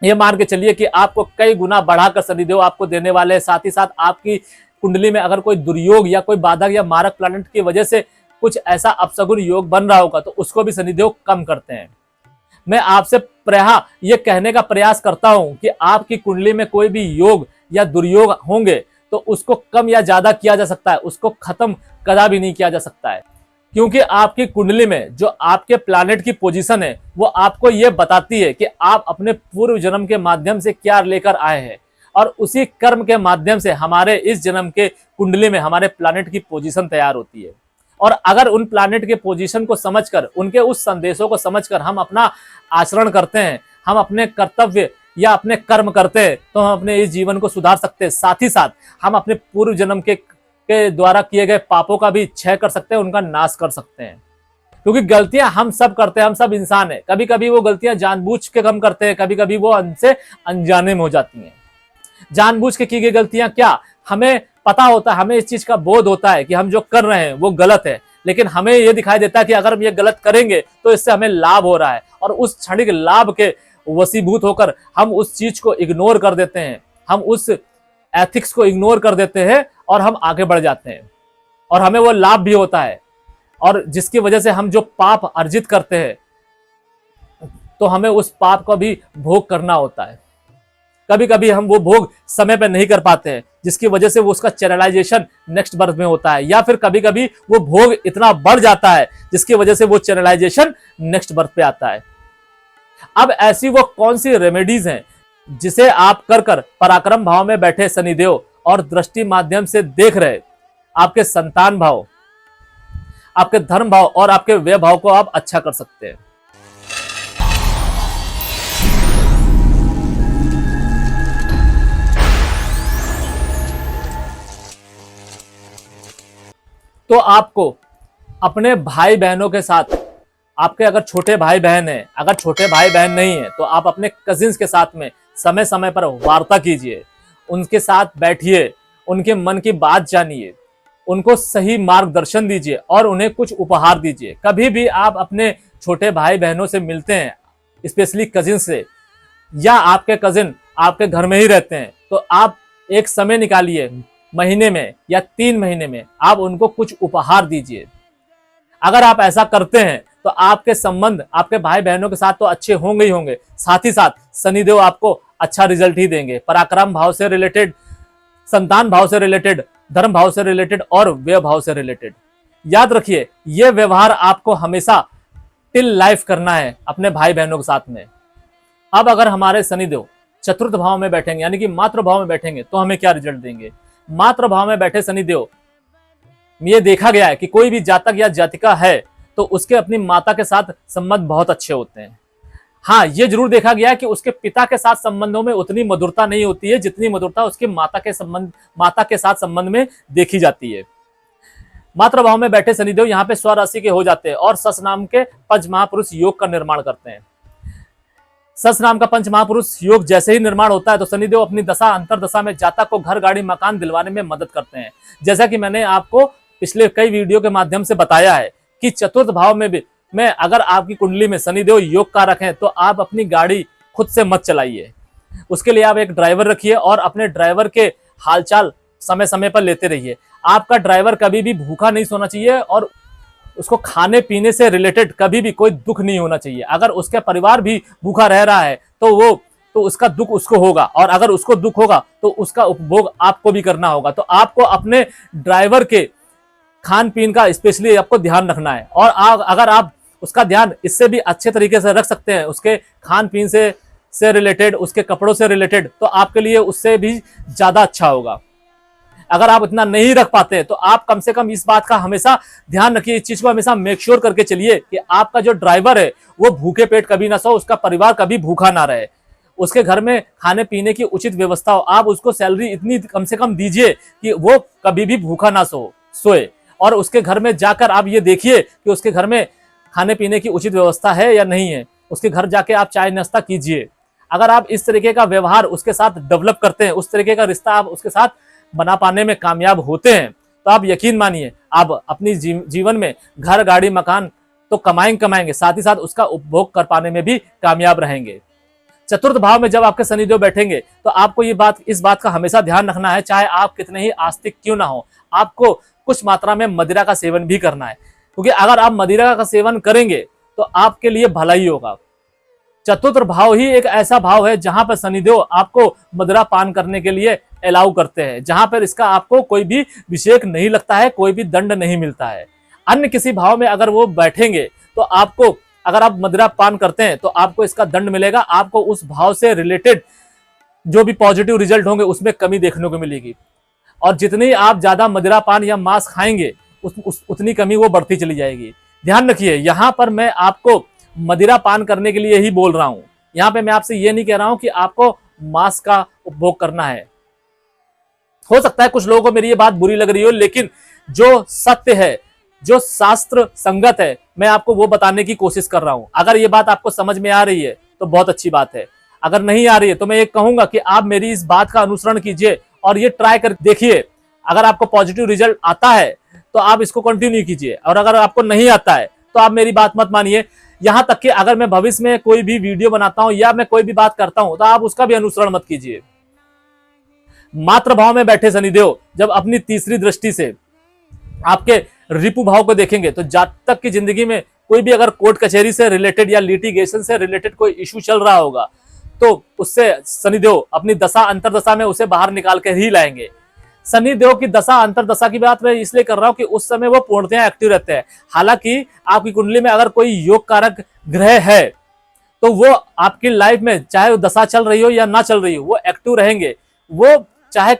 ये मान के चलिए कि आपको कई गुना बढ़ाकर शनिदेव आपको देने वाले हैं। साथ ही साथ आपकी कुंडली में अगर कोई दुर्योग या कोई बाधक या मारक प्लैनेट की वजह से कुछ ऐसा अपशगुन योग बन रहा होगा तो उसको भी शनिदेव कम करते हैं। मैं आपसे ये कहने का प्रयास करता हूं कि आपकी कुंडली में कोई भी योग या दुर्योग होंगे तो उसको कम या ज्यादा किया जा सकता है, उसको खत्म कदा भी नहीं किया जा सकता है। क्योंकि आपकी कुंडली में जो आपके प्लैनेट की पोजीशन है वो आपको ये बताती है कि आप अपने पूर्व जन्म के माध्यम से क्या लेकर आए हैं, और उसी कर्म के माध्यम से हमारे इस जन्म के कुंडली में हमारे प्लैनेट की पोजीशन तैयार होती है। और अगर उन प्लैनेट के पोजीशन को समझकर, उनके उस संदेशों को समझकर हम अपना आचरण करते हैं, हम अपने कर्तव्य या अपने कर्म करते हैं तो हम अपने इस जीवन को सुधार सकते हैं। साथ ही साथ हम अपने पूर्व जन्म के द्वारा किए गए पापों का भी क्षय कर सकते हैं, उनका नाश कर सकते हैं। क्योंकि गलतियां हम सब करते हैं, हम सब इंसान हैं। कभी कभी वो गलतियां जानबूझ के हम करते हैं, कभी कभी वो हमसे अनजाने में हो जाती हैं। जानबूझ के की गई गलतियां क्या, हमें पता होता है, हमें इस चीज का बोध होता है कि हम जो कर रहे हैं वो गलत है, लेकिन हमें ये दिखाई देता है कि अगर हम ये गलत करेंगे तो इससे हमें लाभ हो रहा है, और उस क्षणिक लाभ के वशीभूत होकर हम उस चीज को इग्नोर कर देते हैं, हम उस एथिक्स को इग्नोर कर देते हैं और हम आगे बढ़ जाते हैं, और हमें वो लाभ भी होता है। और जिसकी वजह से हम जो पाप अर्जित करते हैं तो हमें उस पाप का भी भोग करना होता है। कभी कभी हम वो भोग समय पर नहीं कर पाते हैं, जिसकी वजह से वो उसका चैनलाइजेशन नेक्स्ट बर्थ में होता है, या फिर कभी कभी वो भोग इतना बढ़ जाता है जिसकी वजह से वो चैनलाइजेशन नेक्स्ट बर्थ पे आता है। अब ऐसी वो कौन सी रेमेडीज हैं जिसे आप कर पराक्रम भाव में बैठे शनिदेव और दृष्टि माध्यम से देख रहे आपके संतान भाव, आपके धर्म भाव और आपके व्यय भाव को आप अच्छा कर सकते हैं। तो आपको अपने भाई बहनों के साथ, आपके अगर छोटे भाई बहन हैं, अगर छोटे भाई बहन नहीं है तो आप अपने कजिन्स के साथ में समय समय पर वार्ता कीजिए, उनके साथ बैठिए, उनके मन की बात जानिए, उनको सही मार्गदर्शन दीजिए और उन्हें कुछ उपहार दीजिए। कभी भी आप अपने छोटे भाई बहनों से मिलते हैं, स्पेशली कजिन से, या आपके कजिन आपके घर में ही रहते हैं, तो आप एक समय निकालिए, महीने में या 3 महीने में आप उनको कुछ उपहार दीजिए। अगर आप ऐसा करते हैं तो आपके संबंध आपके भाई बहनों के साथ तो अच्छे होंगे ही होंगे, साथ ही साथ शनिदेव आपको अच्छा रिजल्ट ही देंगे। पराक्रम भाव से रिलेटेड, संतान भाव से रिलेटेड, धर्म भाव से रिलेटेड और व्यय भाव से रिलेटेड। याद रखिए, यह व्यवहार आपको हमेशा टिल लाइफ करना है अपने भाई बहनों के साथ में। अब अगर हमारे शनिदेव चतुर्थ भाव में बैठेंगे यानी कि मातृ भाव में बैठेंगे तो हमें क्या रिजल्ट देंगे? मातृ भाव में बैठे शनिदेव, ये देखा गया है कि कोई भी जातक या जातिका है तो उसके अपनी माता के साथ संबंध बहुत अच्छे होते हैं। हाँ, ये जरूर देखा गया है कि उसके पिता के साथ संबंधों में उतनी मधुरता नहीं होती है जितनी मधुरता उसकी माता के साथ संबंध में देखी जाती है। मातृ भाव में बैठे शनिदेव यहाँ पे स्वराशि के हो जाते हैं और सस नाम के पंच महापुरुष योग का निर्माण करते हैं। सस नाम का पंच महापुरुष योग जैसे ही निर्माण होता है तो शनिदेव अपनी दशा अंतरदशा में जातक को घर गाड़ी मकान दिलवाने में मदद करते हैं। जैसा कि मैंने आपको पिछले कई वीडियो के माध्यम से बताया है कि चतुर्थ भाव में भी अगर आपकी कुंडली में शनिदेव योग कारक है तो आप अपनी गाड़ी खुद से मत चलाइए। उसके लिए आप एक ड्राइवर रखिए और अपने ड्राइवर के हालचाल समय समय पर लेते रहिए। आपका ड्राइवर कभी भी भूखा नहीं सोना चाहिए और उसको खाने पीने से रिलेटेड कभी भी कोई दुख नहीं होना चाहिए। अगर उसका परिवार भी भूखा रह रहा है तो उसका दुख उसको होगा, और अगर उसको दुख होगा तो उसका उपभोग आपको भी करना होगा। तो आपको अपने ड्राइवर के खान पीन का स्पेशली आपको ध्यान रखना है। और अगर आप उसका ध्यान इससे भी अच्छे तरीके से रख सकते हैं, उसके खान पीन से रिलेटेड, उसके कपड़ों से रिलेटेड, तो आपके लिए उससे भी ज्यादा अच्छा होगा। अगर आप इतना नहीं रख पाते तो आप कम से कम इस बात का हमेशा ध्यान रखिए, इस चीज को हमेशा मेक श्योर करके चलिए कि आपका जो ड्राइवर है वो भूखे पेट कभी ना सो, उसका परिवार कभी भूखा ना रहे, उसके घर में खाने पीने की उचित व्यवस्था हो। आप उसको सैलरी इतनी कम से कम दीजिए कि वो कभी भी भूखा ना सोए। और उसके घर में जाकर आप ये देखिए कि उसके घर में खाने पीने की उचित व्यवस्था है या नहीं है। उसके घर जाके आप चाय नाश्ता कीजिए। अगर आप इस तरीके का व्यवहार उसके साथ डेवलप करते हैं, उस तरीके का रिश्ता आप उसके साथ बना पाने में कामयाब होते हैं, तो आप यकीन मानिए आप अपनी जीवन में घर गाड़ी मकान तो कमाएंगे, साथ ही साथ उसका उपभोग कर पाने में भी कामयाब रहेंगे। चतुर्थ भाव में जब आपके शनिदेव बैठेंगे तो आपको इस बात का हमेशा ध्यान रखना है, चाहे आप कितने ही आस्तिक क्यों ना हो, आपको कुछ मात्रा में मदिरा का सेवन भी करना है। क्योंकि अगर आप मदिरा का सेवन करेंगे तो आपके लिए भला ही होगा। चतुर्थ भाव ही एक ऐसा भाव है जहां पर शनिदेव आपको मदिरा पान करने के लिए अलाउ करते हैं, जहां पर इसका आपको कोई भी विषेक नहीं लगता है, कोई भी दंड नहीं मिलता है। अन्य किसी भाव में अगर वो बैठेंगे तो आपको, अगर आप मदिरा पान करते हैं तो आपको इसका दंड मिलेगा। आपको उस भाव से रिलेटेड जो भी पॉजिटिव रिजल्ट होंगे उसमें कमी देखने को मिलेगी। और जितनी आप ज्यादा मदिरा पान या मांस खाएंगे उतनी कमी वो बढ़ती चली जाएगी। ध्यान रखिए, यहां पर मैं आपको मदिरा पान करने के लिए ही बोल रहा हूं। यहां पे मैं आपसे ये नहीं कह रहा हूं कि आपको मांस का उपभोग करना है। हो सकता है कुछ लोगों को मेरी ये बात बुरी लग रही हो, लेकिन जो सत्य है, जो शास्त्र संगत है, मैं आपको वो बताने की कोशिश कर रहा हूं। अगर ये बात आपको समझ में आ रही है तो बहुत अच्छी बात है, अगर नहीं आ रही है तो मैं ये कहूंगा कि आप मेरी इस बात का अनुसरण कीजिए और ये ट्राई कर देखिए। अगर आपको पॉजिटिव रिजल्ट आता है तो आप इसको कंटिन्यू कीजिए, और अगर आपको नहीं आता है तो आप मेरी बात मत मानिए। यहां तक कि अगर मैं भविष्य में कोई भी वीडियो बनाता हूं या मैं कोई भी बात करता हूं तो आप उसका भी अनुसरण मत कीजिए। मातृभाव में बैठे शनिदेव जब अपनी तीसरी दृष्टि से आपके रिपु भाव को देखेंगे तो जातक की जिंदगी में कोई भी अगर कोर्ट कचहरी से रिलेटेड या लिटिगेशन से रिलेटेड कोई इश्यू चल रहा होगा तो उससे शनिदेव अपनी दशा अंतरदशा में उसे बाहर निकाल कर ही लाएंगे। शनिदेव की दशा अंतरदशा की बात मैं इसलिए कर रहा हूं कि उस समय वो पूर्णतया एक्टिव रहते हैं। हालांकि आपकी कुंडली में अगर कोई योग कारक ग्रह है तो वो आपकी लाइफ में चाहे वो दशा चल रही हो या ना चल रही हो वो एक्टिव रहेंगे। वो चाहे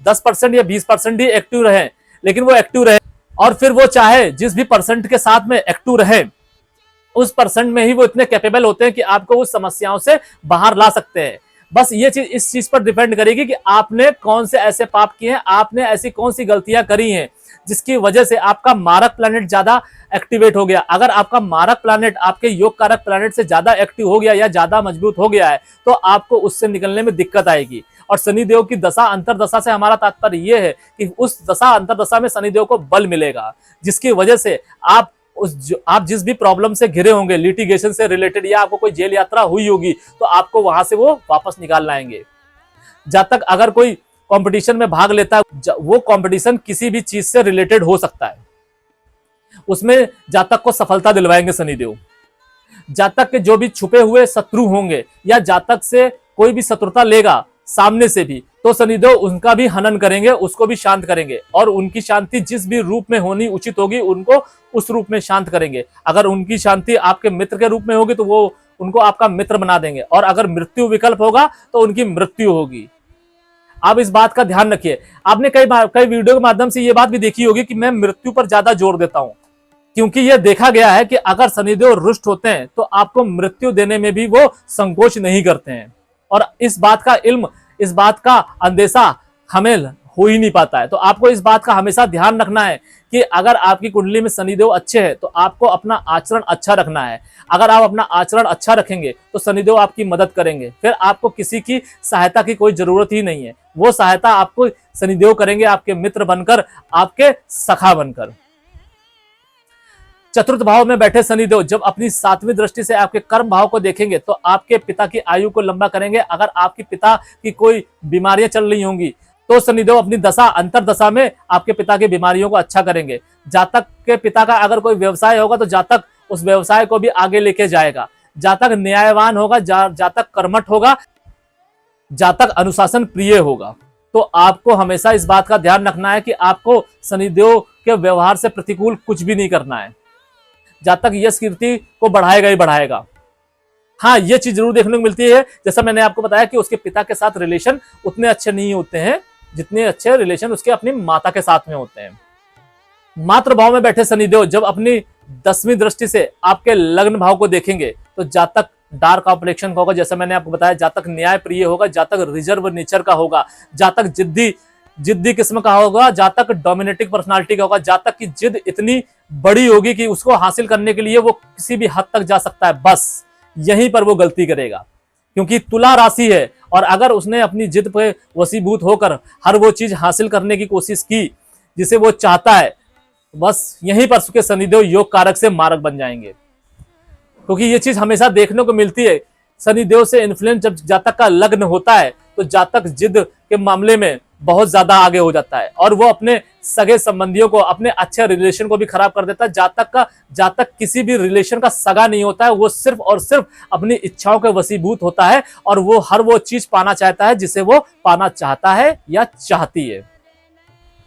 10% या 20% ही एक्टिव रहे, लेकिन वो एक्टिव रहे। और फिर वो चाहे जिस भी परसेंट के साथ में एक्टिव रहे उस परसेंट में ही वो इतने कैपेबल होते हैं कि आपको उस समस्याओं से बाहर ला सकते हैं। बस ये चीज इस चीज पर डिपेंड करेगी कि आपने कौन से ऐसे पाप किए हैं, आपने ऐसी कौन सी गलतियां करी हैं जिसकी वजह से आपका मारक प्लैनेट ज्यादा एक्टिवेट हो गया। अगर आपका मारक प्लैनेट आपके योग कारक प्लैनेट से ज्यादा एक्टिव हो गया या ज्यादा मजबूत हो गया है तो आपको उससे निकलने में दिक्कत आएगी। और शनिदेव की दशा अंतरदशा से हमारा तात्पर्य यह है कि उस दशा अंतरदशा में शनिदेव को बल मिलेगा, जिसकी वजह से आप जिस भी प्रॉब्लम से घिरे होंगे, लिटिगेशन से रिलेटेड या आपको कोई जेल यात्रा हुई होगी तो आपको वहां से वो वापस निकाल लाएंगे। जब तक अगर कोई कंपटीशन में भाग लेता है, वो कंपटीशन किसी भी चीज से रिलेटेड हो सकता है, उसमें जातक को सफलता दिलवाएंगे शनिदेव। जातक के जो भी छुपे हुए शत्रु होंगे या जातक से कोई भी शत्रुता लेगा सामने से भी, तो शनिदेव उनका भी हनन करेंगे, उसको भी शांत करेंगे और उनकी शांति जिस भी रूप में होनी उचित होगी उनको उस रूप में शांत करेंगे। अगर उनकी शांति आपके मित्र के रूप में होगी तो वो उनको आपका मित्र बना देंगे, और अगर मृत्यु विकल्प होगा तो उनकी मृत्यु होगी। आप इस बात का ध्यान रखिए। आपने कई वीडियो के माध्यम से ये बात भी देखी होगी कि मैं मृत्यु पर ज्यादा जोर देता हूं, क्योंकि यह देखा गया है कि अगर शनिदेव रुष्ट होते हैं तो आपको मृत्यु देने में भी वो संकोच नहीं करते हैं, और इस बात का इल्म, इस बात का अंदेशा हमें हो ही नहीं पाता है। तो आपको इस बात का हमेशा ध्यान रखना है कि अगर आपकी कुंडली में शनिदेव अच्छे हैं तो आपको अपना आचरण अच्छा रखना है। अगर आप अपना आचरण अच्छा रखेंगे तो शनिदेव आपकी मदद करेंगे, फिर आपको किसी की सहायता की कोई जरूरत ही नहीं है। वो सहायता आपको शनिदेव करेंगे, आपके मित्र बनकर, आपके सखा बनकर। चतुर्थ भाव में बैठे शनिदेव जब अपनी 7वीं दृष्टि से आपके कर्म भाव को देखेंगे तो आपके पिता की आयु को लंबा करेंगे। अगर आपके पिता की कोई बीमारियां चल रही होंगी तो शनिदेव अपनी दशा, अंतर दशा में आपके पिता की बीमारियों को अच्छा करेंगे। जातक के पिता का अगर कोई व्यवसाय होगा तो जातक उस व्यवसाय को भी आगे लेके जाएगा। जातक न्यायवान होगा, जातक कर्मठ होगा, जातक अनुशासन प्रिय होगा। तो आपको हमेशा इस बात का ध्यान रखना है कि आपको शनिदेव के व्यवहार से प्रतिकूल कुछ भी नहीं करना है। जातक यश कीर्ति को बढ़ाएगा ही बढ़ाएगा। हाँ, ये चीज जरूर देखने को मिलती है, जैसा मैंने आपको बताया कि उसके पिता के साथ रिलेशन उतने अच्छे नहीं होते हैं जितने अच्छे रिलेशन उसके अपनी माता के साथ में होते हैं। मातृ भाव में बैठे शनिदेव जब अपनी 10वीं दृष्टि से आपके लग्न भाव को देखेंगे तो जातक डार्क कॉम्प्लेक्शन का होगा, जैसा मैंने आपको बताया। जातक न्याय प्रिय होगा, जातक रिजर्व नेचर का होगा, जातक जिद्दी किस्म का होगा, जातक डोमिनेटिंग पर्सनालिटी का होगा। जातक की जिद इतनी बड़ी होगी कि उसको हासिल करने के लिए वो किसी भी हद तक जा सकता है, बस यहीं पर वो गलती करेगा, क्योंकि तुला राशि है। और अगर उसने अपनी जिद पे वशीभूत होकर हर वो चीज हासिल करने की कोशिश की जिसे वो चाहता है, बस यहीं पर उसके शनिदेव योग कारक से मारक बन जाएंगे। क्योंकि ये चीज हमेशा देखने को मिलती है, शनिदेव से इन्फ्लुएंस जब जातक का लग्न होता है तो जातक जिद के मामले में बहुत ज्यादा आगे हो जाता है और वो अपने सगे संबंधियों को, अपने अच्छे रिलेशन को भी खराब कर देता है। जातक किसी भी रिलेशन का सगा नहीं होता है, वो सिर्फ और सिर्फ अपनी इच्छाओं के वशीभूत होता है और वो हर वो चीज पाना चाहता है जिसे वो पाना चाहता है या चाहती है,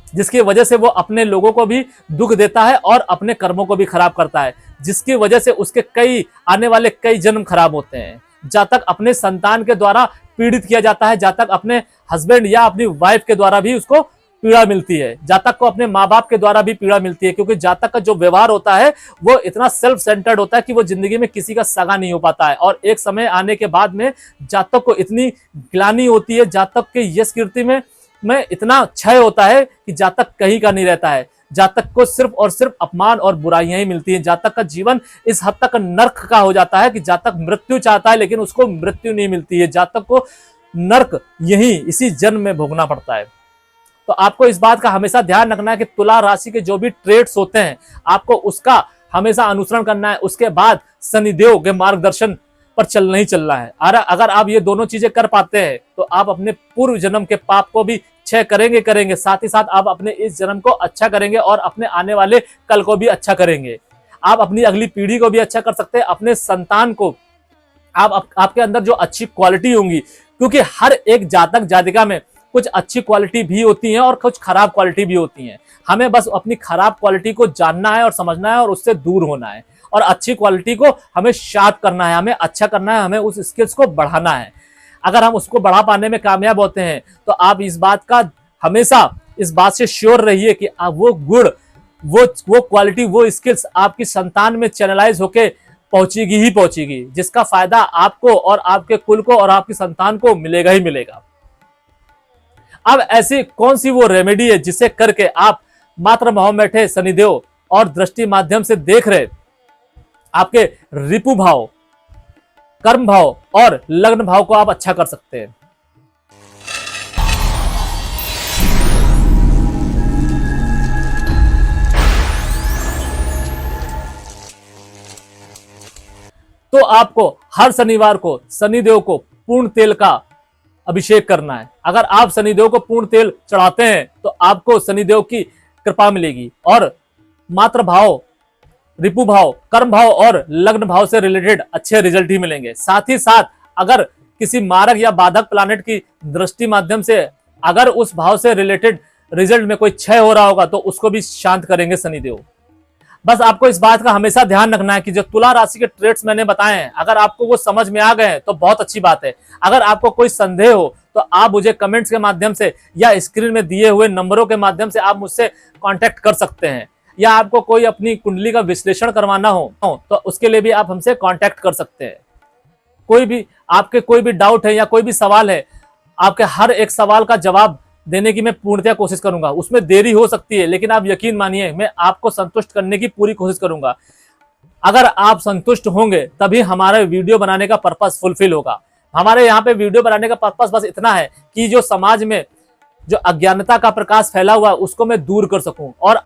जिसकी वजह से वो अपने लोगों को भी दुख देता है और अपने कर्मों को भी खराब करता है, जिसकी वजह से उसके आने वाले कई जन्म खराब होते हैं। जातक अपने संतान के द्वारा पीड़ित किया जाता है, जातक अपने हस्बैंड या अपनी वाइफ के द्वारा भी उसको पीड़ा मिलती है, जातक को अपने माँ बाप के द्वारा भी पीड़ा मिलती है, क्योंकि जातक का जो व्यवहार होता है वो इतना सेल्फ सेंटर्ड होता है कि वो जिंदगी में किसी का सगा नहीं हो पाता है। और एक समय आने के बाद में जातक को इतनी ग्लानि होती है, जातक के यश कीर्ति में इतना क्षय होता है कि जातक कहीं का नहीं रहता है। जातक को सिर्फ और सिर्फ अपमान और बुराइयां ही मिलती हैं। जातक का जीवन इस हद तक नर्क का हो जाता है कि जातक मृत्यु चाहता है लेकिन उसको मृत्यु नहीं मिलती है। जातक को नर्क यही इसी जन्म में भोगना पड़ता है। तो आपको इस बात का हमेशा ध्यान रखना है कि तुला राशि के जो भी ट्रेड्स होते हैं आपको उसका हमेशा अनुसरण करना है। उसके बाद शनिदेव के मार्गदर्शन पर चलना ही चलना है। अगर आप ये दोनों चीजें कर पाते हैं तो आप अपने पूर्व जन्म के पाप को भी क्षय करेंगे, साथ ही साथ आप अपने इस जन्म को अच्छा करेंगे और अपने आने वाले कल को भी अच्छा करेंगे। आप अपनी अगली पीढ़ी को भी अच्छा कर सकते हैं, अपने संतान को। आपके अंदर जो अच्छी क्वालिटी होंगी, क्योंकि हर एक जातक जातिका में कुछ अच्छी क्वालिटी भी होती हैं और कुछ खराब क्वालिटी भी होती हैं। हमें बस अपनी खराब क्वालिटी को जानना है और समझना है और उससे दूर होना है, और अच्छी क्वालिटी को हमें शार्प करना है, हमें अच्छा करना है, हमें उस स्किल्स को बढ़ाना है। अगर हम उसको बढ़ा पाने में कामयाब होते हैं तो आप इस बात का हमेशा इस बात से श्योर रहिए कि वो गुण, वो क्वालिटी, वो स्किल्स आपकी संतान में चैनलाइज होके पहुंचेगी ही पहुंचेगी, जिसका फायदा आपको और आपके कुल को और आपकी संतान को मिलेगा ही मिलेगा। अब ऐसी कौन सी वो रेमेडी है जिसे करके आप मात्र भाव में बैठे शनिदेव और दृष्टि माध्यम से देख रहे आपके रिपु भाव, कर्म भाव और लग्न भाव को आप अच्छा कर सकते हैं। तो आपको हर शनिवार को शनिदेव को पूर्ण तेल का अभिषेक करना है। अगर आप शनिदेव को पूर्ण तेल चढ़ाते हैं तो आपको शनिदेव की कृपा मिलेगी और मात्र भाव रिपु भाव, कर्म भाव और लग्न भाव से रिलेटेड अच्छे रिजल्ट ही मिलेंगे। साथ ही साथ अगर किसी मारक या बाधक प्लानेट की दृष्टि माध्यम से अगर उस भाव से रिलेटेड रिजल्ट में कोई क्षय हो रहा होगा तो उसको भी शांत करेंगे शनिदेव। बस आपको इस बात का हमेशा ध्यान रखना है कि जो तुला राशि के ट्रेड्स मैंने बताए हैं, अगर आपको वो समझ में आ गए हैं तो बहुत अच्छी बात है। अगर आपको कोई संदेह हो तो आप मुझे कमेंट्स के माध्यम से या स्क्रीन में दिए हुए नंबरों के माध्यम से आप मुझसे कांटेक्ट कर सकते हैं, या आपको कोई अपनी कुंडली का विश्लेषण करवाना हो तो उसके लिए भी आप हमसे कांटेक्ट कर सकते हैं। कोई भी आपके कोई भी डाउट है या कोई भी सवाल है, आपके हर एक सवाल का जवाब देने की मैं पूर्णतः कोशिश करूंगा। उसमें देरी हो सकती है लेकिन आप यकीन मानिए मैं आपको संतुष्ट करने की पूरी कोशिश करूंगा। अगर आप संतुष्ट होंगे तभी हमारा वीडियो बनाने का पर्पस फुलफिल होगा। हमारे यहाँ पे वीडियो बनाने का पर्पस बस इतना है कि जो समाज में जो अज्ञानता का प्रकाश फैला हुआ उसको मैं दूर कर सकूं और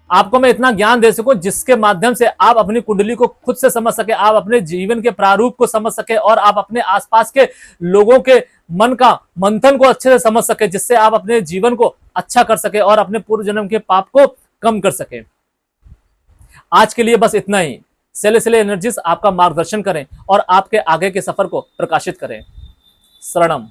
आपको मैं इतना ज्ञान दे सकूं जिसके माध्यम से आप अपनी कुंडली को खुद से समझ सके, आप अपने जीवन के प्रारूप को समझ सके और आप अपने आसपास के लोगों के मन का मंथन को अच्छे से समझ सके, जिससे आप अपने जीवन को अच्छा कर सके और अपने पूर्व जन्म के पाप को कम कर सके। आज के लिए बस इतना ही। सेले सेले एनर्जीज आपका मार्गदर्शन करें और आपके आगे के सफर को प्रकाशित करें। शरणम।